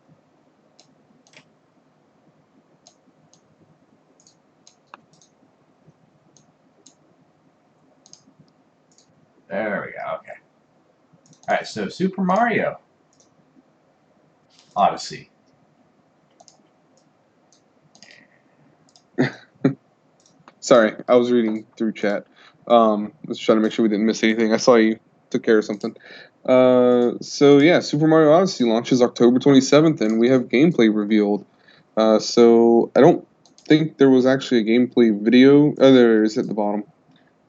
There we go, okay. Alright, so Super Mario Odyssey. Sorry, I was reading through chat. Just trying to make sure we didn't miss anything. I saw you took care of something. So yeah, Super Mario Odyssey launches October 27th, and we have gameplay revealed. So I don't think there was actually a gameplay video. Oh, there it is at the bottom.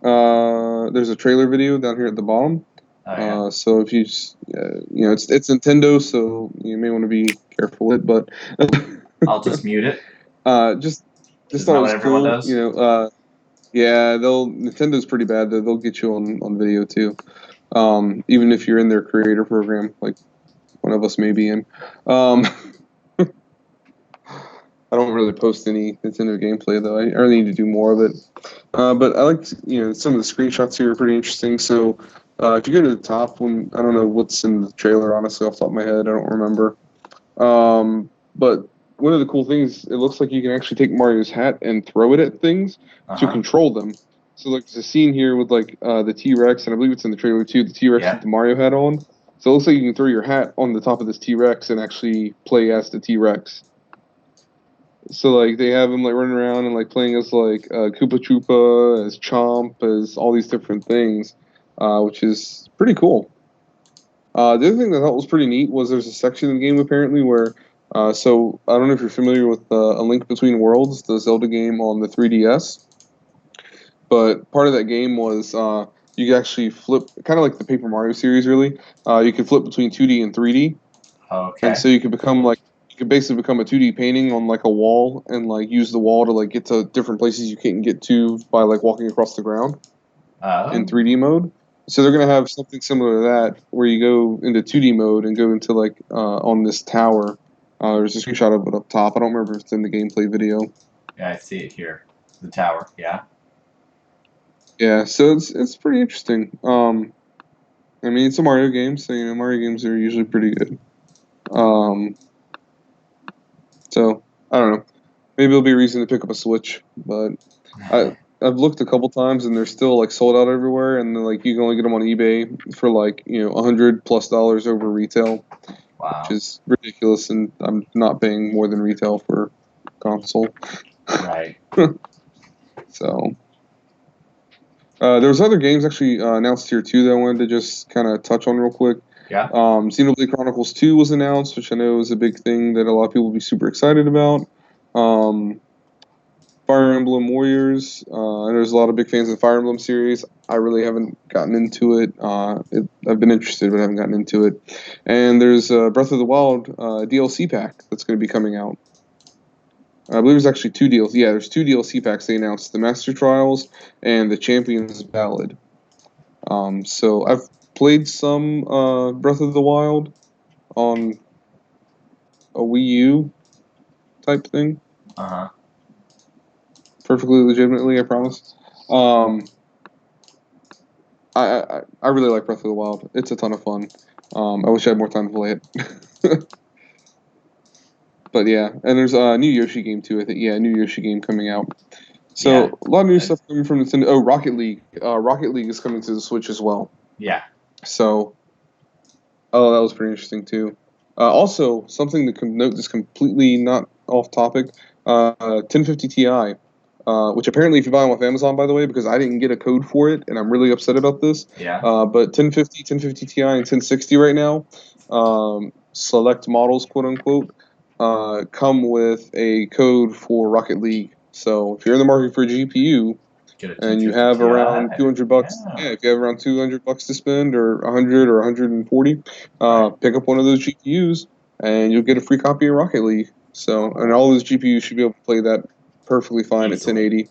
There's a trailer video down here at the bottom. Oh, yeah. So if you, it's Nintendo, so you may want to be careful with it. But I'll just mute it. Just Isn't thought that it what was everyone cool. does? Yeah, Nintendo's pretty bad. They'll get you on video too, even if you're in their creator program, like one of us may be in. I don't really post any Nintendo gameplay though. I really need to do more of it. But I like some of the screenshots here are pretty interesting. So if you go to the top one, I don't know what's in the trailer honestly off the top of my head. I don't remember. But one of the cool things, it looks like you can actually take Mario's hat and throw it at things to control them. So like there's a scene here with like the T-Rex, and I believe it's in the trailer too, the T-Rex with the Mario hat on. So it looks like you can throw your hat on the top of this T-Rex and actually play as the T-Rex. So like they have him like running around and like playing as like Koopa Troopa, as Chomp, as all these different things, which is pretty cool. The other thing that I thought was pretty neat was there's a section in the game apparently where, so I don't know if you're familiar with A Link Between Worlds, the Zelda game on the 3DS, but part of that game was you could actually flip, kind of like the Paper Mario series really, you could flip between 2D and 3D, and so you could basically become a 2D painting on like a wall and like use the wall to like get to different places you can't get to by like walking across the ground in 3D mode. So they're going to have something similar to that, where you go into 2D mode and go into like on this tower. There's a screenshot of it up top. I don't remember if it's in the gameplay video. Yeah, I see it here. The tower, yeah. Yeah, so it's pretty interesting. I mean, it's a Mario game, so Mario games are usually pretty good. So I don't know. Maybe it'll be a reason to pick up a Switch, but I've looked a couple times and they're still like sold out everywhere, and like you can only get them on eBay for like $100+ over retail, Wow. which is ridiculous, and I'm not paying more than retail for console. Right. So there was other games actually announced here too that I wanted to just kind of touch on real quick. Yeah. Xenoblade Chronicles 2 was announced, which I know is a big thing that a lot of people will be super excited about. Fire Emblem Warriors. And there's a lot of big fans of the Fire Emblem series. I really haven't gotten into it. I've been interested, but I haven't gotten into it. And there's Breath of the Wild DLC pack that's going to be coming out. I believe there's actually 2 DLC. Yeah, there's 2 DLC packs they announced: the Master Trials and the Champions Ballad. So I've played some Breath of the Wild on a Wii U type thing. Perfectly legitimately, I promise. I really like Breath of the Wild. It's a ton of fun. I wish I had more time to play it. But yeah, and there's a new Yoshi game too. I think a new Yoshi game coming out. So a lot of new stuff coming from Nintendo. Oh, Rocket League. Rocket League is coming to the Switch as well. Yeah. So, that was pretty interesting too. Also, something to note that's completely not off topic. 1050 Ti. Which apparently, if you buy them off Amazon, by the way, because I didn't get a code for it, and I'm really upset about this. Yeah. But 1050 Ti, and 1060 right now, select models, quote unquote, come with a code for Rocket League. So if you're in the market for a GPU and you have around $200, if you have around $200 to spend, or 100 or 140, pick up one of those GPUs and you'll get a free copy of Rocket League. So, and all those GPUs should be able to play that perfectly fine at 1080.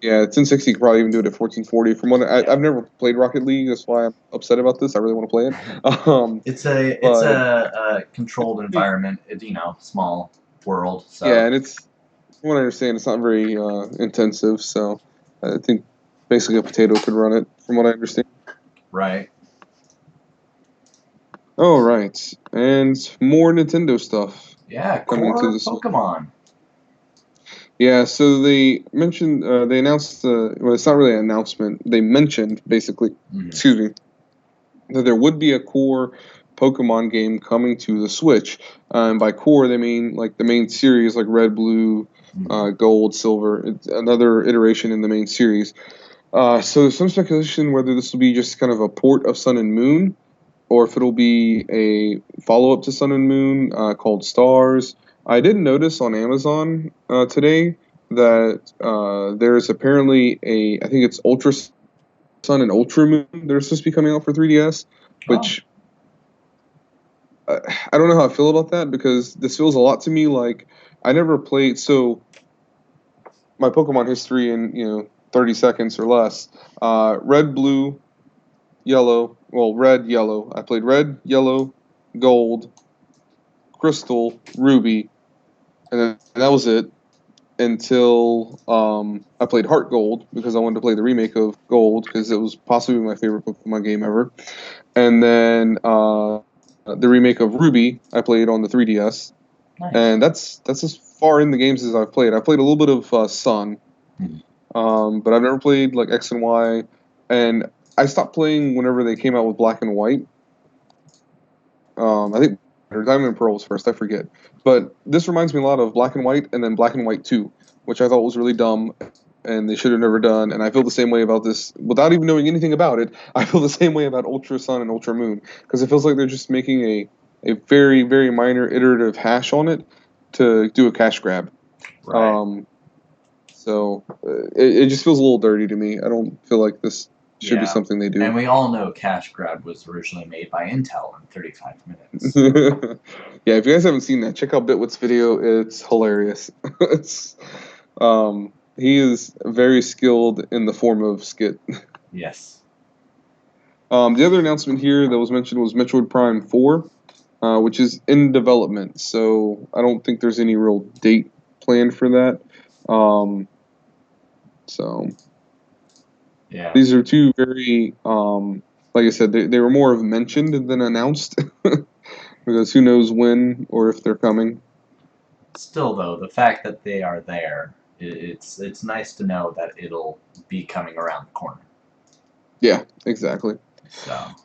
Yeah, 1060 could probably even do it at 1440. From what I've never played Rocket League, that's why I'm upset about this. I really want to play it. It's a controlled environment. Small world. So. Yeah, and it's, from what I understand, it's not very intensive. So I think basically a potato could run it, from what I understand. Right. Oh, right, and more Nintendo stuff. Yeah, coming to the Pokemon. Yeah, so they mentioned, they announced, well, it's not really an announcement. They mentioned, basically, excuse me, that there would be a core Pokemon game coming to the Switch. And by core, they mean like the main series, like Red, Blue, Gold, Silver. It's another iteration in the main series. So there's some speculation whether this will be just kind of a port of Sun and Moon, or if it'll be a follow-up to Sun and Moon called Stars. I did notice on Amazon today that there's apparently I think it's Ultra Sun and Ultra Moon that are supposed to be coming out for 3DS, which I don't know how I feel about that, because this feels a lot to me like I never played. So my Pokemon history in 30 seconds or less: red, blue, yellow. Well, red, yellow. I played red, yellow, gold, crystal, ruby, and that was it until I played Heart Gold, because I wanted to play the remake of Gold, because it was possibly my favorite Pokemon game ever. And then the remake of Ruby I played on the 3DS. Nice. And that's as far in the games as I've played. I played a little bit of Sun, but I've never played like X and Y. And I stopped playing whenever they came out with Black and White. I think Diamond and Pearl was first, I forget. But this reminds me a lot of Black and White, and then Black and White 2, which I thought was really dumb and they should have never done. And I feel the same way about this without even knowing anything about it. I feel the same way about Ultra Sun and Ultra Moon, because it feels like they're just making a very, very minor iterative hash on it to do a cash grab. Right. So it just feels a little dirty to me. I don't feel like this should be something they do. And we all know Cash Grab was originally made by Intel in 35 minutes. Yeah, if you guys haven't seen that, check out Bitwit's video. It's hilarious. He is very skilled in the form of skit. Yes. The other announcement here that was mentioned was Metroid Prime 4, which is in development. So I don't think there's any real date planned for that. So yeah, these are two very like I said, they were more of mentioned than announced, because who knows when or if they're coming. Still, though, the fact that they are there, it's nice to know that it'll be coming around the corner. Yeah, exactly.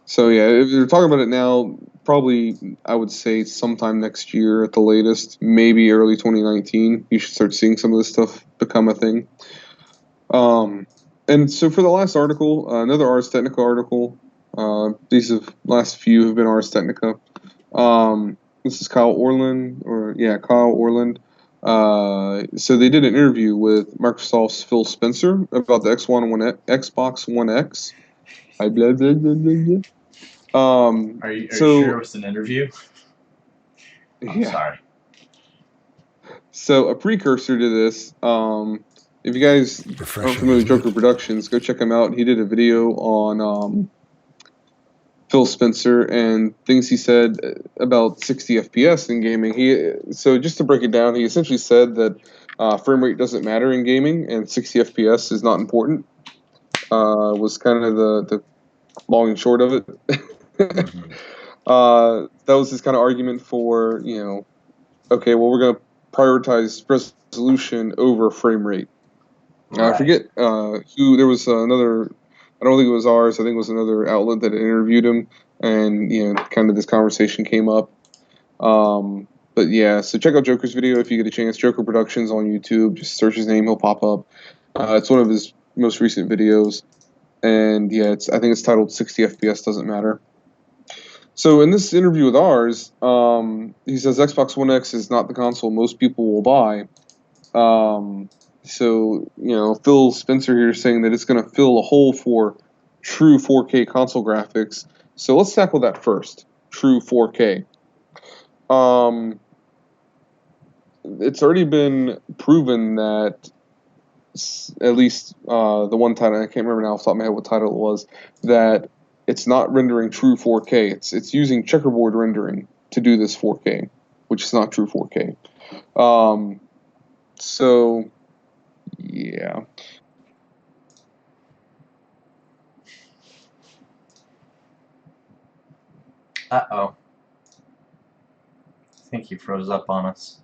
So yeah, if you're talking about it now, probably I would say sometime next year at the latest, maybe early 2019. You should start seeing some of this stuff become a thing. And so for the last article, another Ars Technica article. These last few have been Ars Technica. This is Kyle Orland, Kyle Orland. So they did an interview with Microsoft's Phil Spencer about the Xbox One X. Are you sure it was an interview? I'm sorry. So a precursor to this, if you guys aren't familiar with Joker Productions, go check him out. He did a video on Phil Spencer and things he said about 60 FPS in gaming. So just to break it down, he essentially said that frame rate doesn't matter in gaming and 60 FPS is not important. Was kind of the long and short of it. Mm-hmm. That was his kind of argument for, okay, well, we're going to prioritize resolution over frame rate. Right. I forget who. There was another. I don't think it was ours. I think it was another outlet that interviewed him, and kind of this conversation came up. But yeah, so check out Joker's video if you get a chance. Joker Productions on YouTube. Just search his name; he'll pop up. It's one of his most recent videos, and yeah, I think it's titled 60 FPS Doesn't Matter. So in this interview with ours, he says Xbox One X is not the console most people will buy. So, Phil Spencer here is saying that it's going to fill a hole for true 4K console graphics. So let's tackle that first. True 4K. It's already been proven that, at least the one title, I can't remember now off the top of my head what title it was, that it's not rendering true 4K. It's using checkerboard rendering to do this 4K, which is not true 4K. So, yeah. Uh-oh. I think he froze up on us.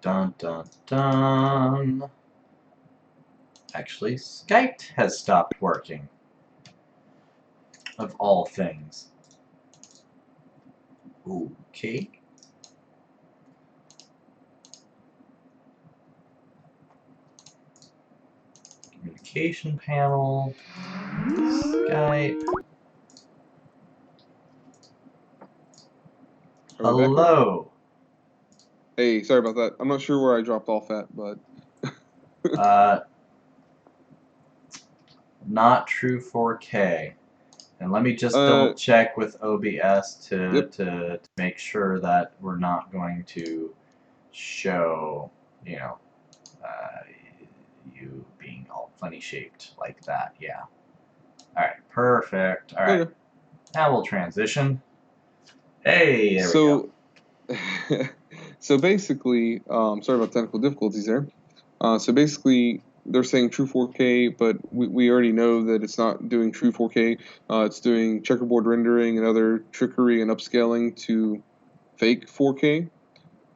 Dun, dun, dun. Actually, Skype has stopped working. Of all things. Okay. Communication panel. Skype. Hello. Hey, sorry about that. I'm not sure where I dropped off at, but not true 4K. And let me just double check with OBS to make sure that we're not going to show, you being all funny shaped like that. Yeah. All right. Perfect. All right. Now we'll transition. Hey, there we go. So basically, sorry about technical difficulties there. So basically, they're saying true 4K, but we already know that it's not doing true 4K. It's doing checkerboard rendering and other trickery and upscaling to fake 4K.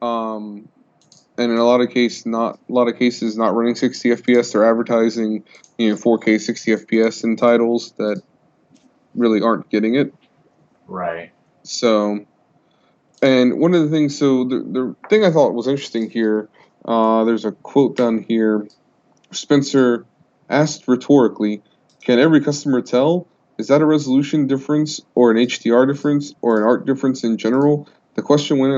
And in a lot of cases, not running 60 FPS. They're advertising 4K 60 FPS in titles that really aren't getting it. Right. So, and one of the things, so the thing I thought was interesting here, there's a quote down here. Spencer asked rhetorically, "Can every customer tell? Is that a resolution difference or an HDR difference or an art difference in general?" The question went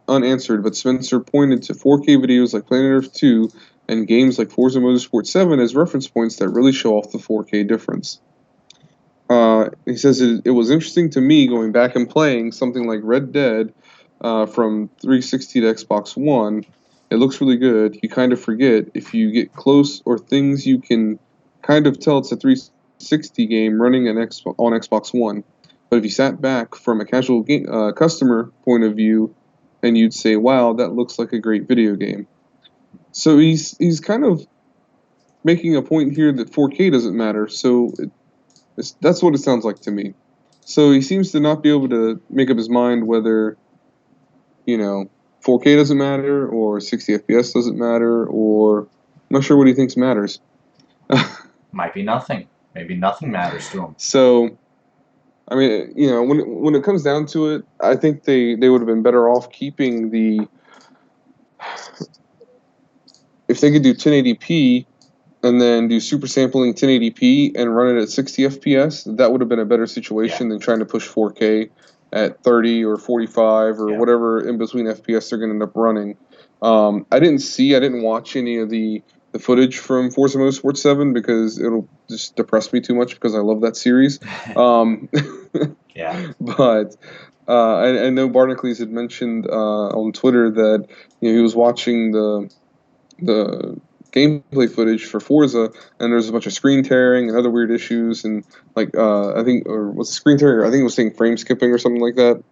unanswered, but Spencer pointed to 4K videos like Planet Earth 2 and games like Forza Motorsport 7 as reference points that really show off the 4K difference. He says it was interesting to me going back and playing something like Red Dead from 360 to Xbox One. It looks really good. You kind of forget if you get close or things you can kind of tell it's a 360 game running on Xbox One. But if you sat back from a casual customer point of view, and you'd say, "Wow, that looks like a great video game." So he's kind of making a point here that 4K doesn't matter. So that's what it sounds like to me. So he seems to not be able to make up his mind whether, 4K doesn't matter or 60 FPS doesn't matter, or I'm not sure what he thinks matters. Might be nothing. Maybe nothing matters to him. So, I mean, when it comes down to it, I think they would have been better off keeping if they could do 1080p and then do super sampling 1080p and run it at 60 FPS, that would have been a better situation than trying to push 4K at 30 or 45 or whatever in between FPS they're going to end up running. I didn't watch any of the footage from Forza Motorsport 7 because it'll just depress me too much because I love that series. Yeah. But I know Barnacle had mentioned on Twitter that he was watching the gameplay footage for Forza, and there's a bunch of screen tearing and other weird issues, and I think, or was it screen tearing? I think it was saying frame skipping or something like that.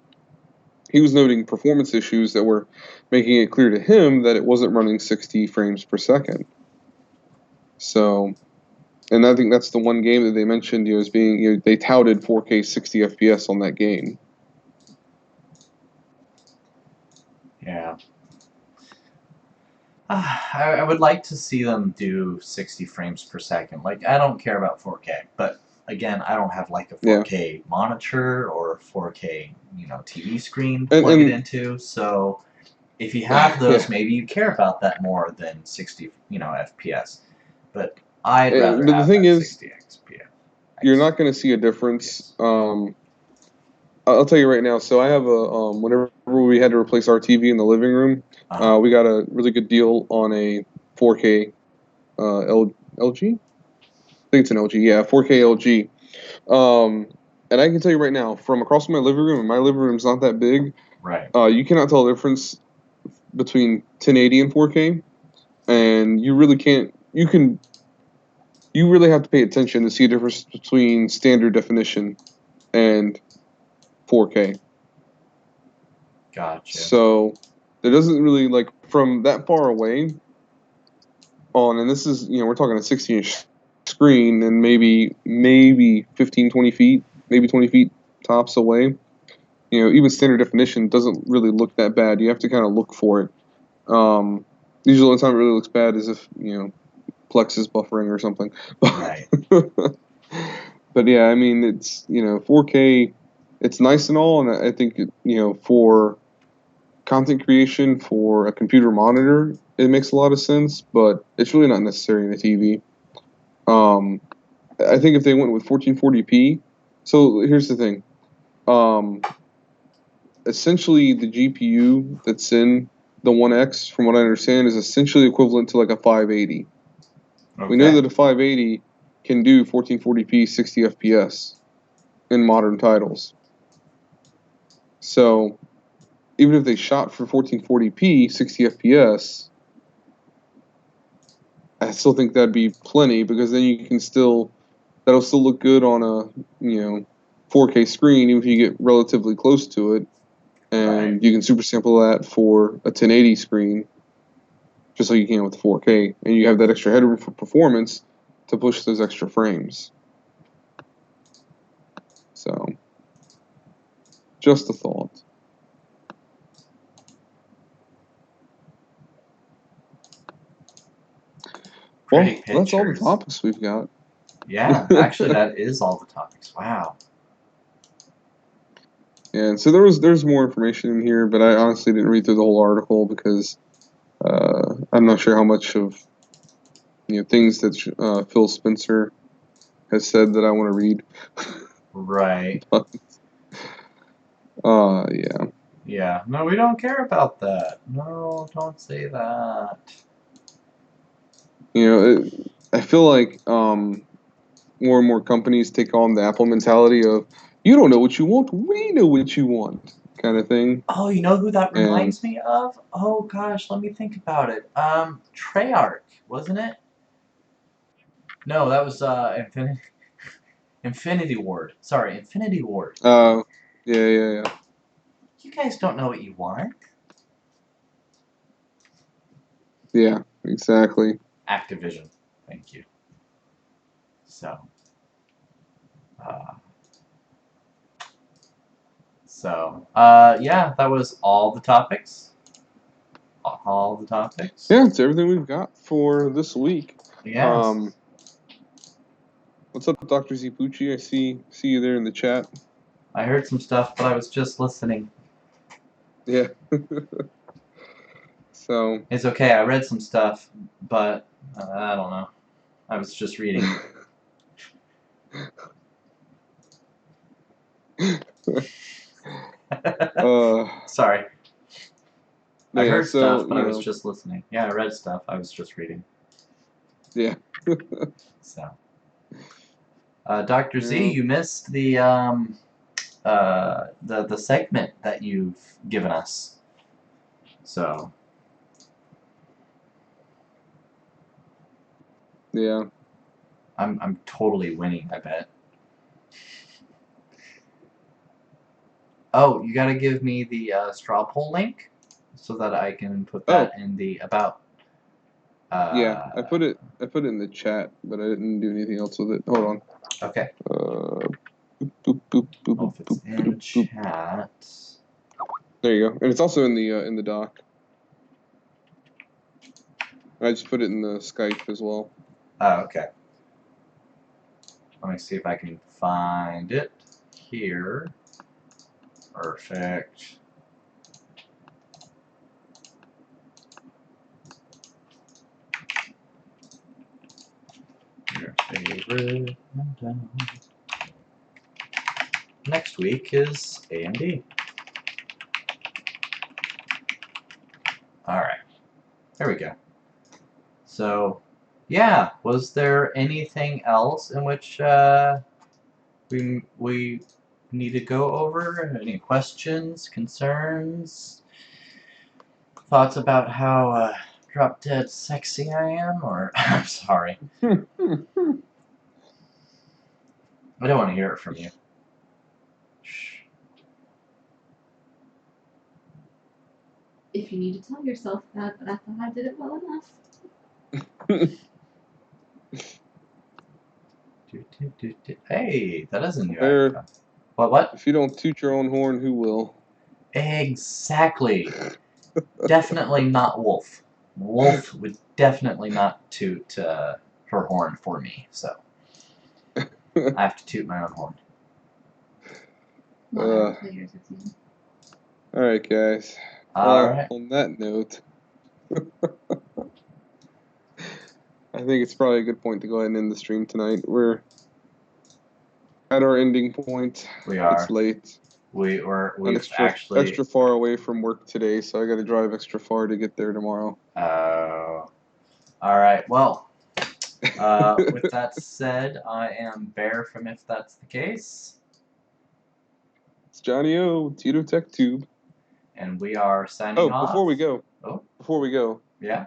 He was noting performance issues that were making it clear to him that it wasn't running 60 frames per second. So, and I think that's the one game that they mentioned, as being, they touted 4K 60 FPS on that game. Yeah. I would like to see them do 60 frames per second. Like, I don't care about 4K, but again, I don't have like a 4K monitor or a 4K, TV screen to plug it into. So if you have those, maybe you care about that more than 60, FPS. But I'd rather but have the thing that is, 60 FPS. You're not going to see a difference. I'll tell you right now. So I have whenever we had to replace our TV in the living room, we got a really good deal on a 4K LG. I think it's an LG. Yeah, 4K LG. And I can tell you right now, from across my living room, and my living room's not that big. Right. You cannot tell the difference between 1080 and 4K, and you really can't. You really have to pay attention to see a difference between standard definition and 4K. Gotcha. So there doesn't really, like, from that far away on, and this is, we're talking a 60-inch screen and maybe 15, 20 feet, maybe 20 feet tops away. Even standard definition doesn't really look that bad. You have to kind of look for it. Usually the only time it really looks bad is if, Plex is buffering or something. Right. But yeah, I mean, it's, 4K, it's nice and all, and I think, for content creation for a computer monitor, it makes a lot of sense, but it's really not necessary in a TV. I think if they went with 1440p, so here's the thing. Essentially, the GPU that's in the 1X, from what I understand, is essentially equivalent to like a 580. Okay. We know that a 580 can do 1440p 60 FPS in modern titles. So even if they shot for 1440p 60 FPS, I still think that'd be plenty, because then you can that'll still look good on a 4K screen, even if you get relatively close to it, and you can super sample that for a 1080 screen, just like you can with 4K, and you have that extra headroom for performance to push those extra frames. So, just a thought. Well, that's all the topics we've got. Yeah, actually, that is all the topics. Wow. And so there's more information in here, but I honestly didn't read through the whole article because I'm not sure how much of things that Phil Spencer has said that I want to read. Right. But, yeah. Yeah. No, we don't care about that. No, don't say that. I feel like more and more companies take on the Apple mentality of, you don't know what you want, we know what you want, kind of thing. Oh, you know who that reminds me of? Oh gosh, let me think about it. Treyarch, wasn't it? No, that was Infinity Ward. Sorry, Infinity Ward. Yeah. You guys don't know what you want. Yeah, exactly. Activision. Thank you. So, yeah, that was all the topics. All the topics. Yeah, it's everything we've got for this week. Yes. What's up, Dr. Zipucci? I see you there in the chat. I heard some stuff, but I was just listening. Yeah. So. It's okay. I read some stuff, but I don't know. I was just reading. Sorry. I heard stuff, but I was just listening. Yeah, I read stuff. I was just reading. Yeah. So, Dr. Z, you missed the segment that you've given us. So. Yeah. I'm totally winning, I bet. Oh, you gotta give me the straw poll link so that I can put that in the about. Yeah, I put it in the chat, but I didn't do anything else with it. Hold on. Okay. Boop, boop, boop, boop, Oh, if it's boop, in boop, chat. There you go, and it's also in the doc. I just put it in the Skype as well. Oh, okay. Let me see if I can find it here. Perfect. Your favorite rundown. Next week is AMD. Alright. There we go. So, yeah, was there anything else in which we need to go over? Any questions, concerns, thoughts about how drop dead sexy I am? Or I'm sorry. I don't want to hear it from you. Shh. If you need to tell yourself that, but I thought I did it well enough. Hey, that is a new Bear, icon. What? If you don't toot your own horn, who will? Exactly. Definitely not Wolf. Wolf would definitely not toot her horn for me, so I have to toot my own horn. Alright, guys. Alright. On that note, I think it's probably a good point to go ahead and end the stream tonight. We're at our ending point. We are. It's late. We've extra far away from work today, so I got to drive extra far to get there tomorrow. Oh. Alright, well, with that said, I am Bear from If That's the Case. It's Johnny O, TitoTechTube. And we are signing off. Before we go. Yeah?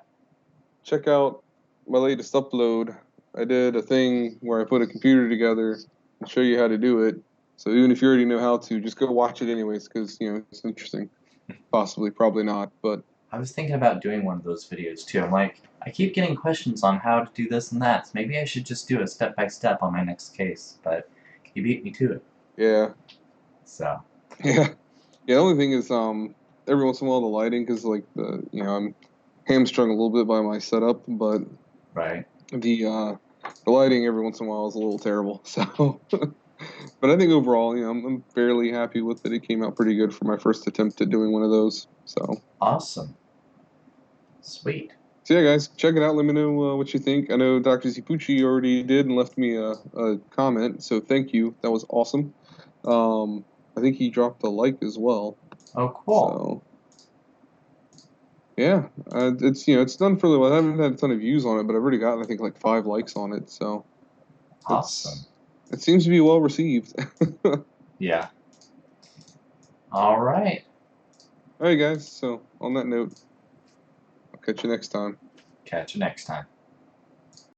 Check out my latest upload. I did a thing where I put a computer together and show you how to do it. So even if you already know how to, just go watch it anyways, because, it's interesting. Possibly, probably not, but... I was thinking about doing one of those videos, too. I'm like, I keep getting questions on how to do this and that, so maybe I should just do it step-by-step on my next case, but you beat me to it. Yeah. So. Yeah. The only thing is, every once in a while the lighting, because, like, I'm hamstrung a little bit by my setup, but... Right. The lighting every once in a while is a little terrible, so... But I think overall, I'm fairly happy with it. It came out pretty good for my first attempt at doing one of those. So awesome, sweet. So yeah, guys, check it out. Let me know what you think. I know Dr. Zipucci already did and left me a comment, so thank you. That was awesome. I think he dropped a like as well. Oh, cool. So yeah, it's done fairly well. I haven't had a ton of views on it, but I've already got I think like 5 likes on it. So awesome. It seems to be well received. Yeah. All right. All right, guys. So on that note, I'll catch you next time. Catch you next time.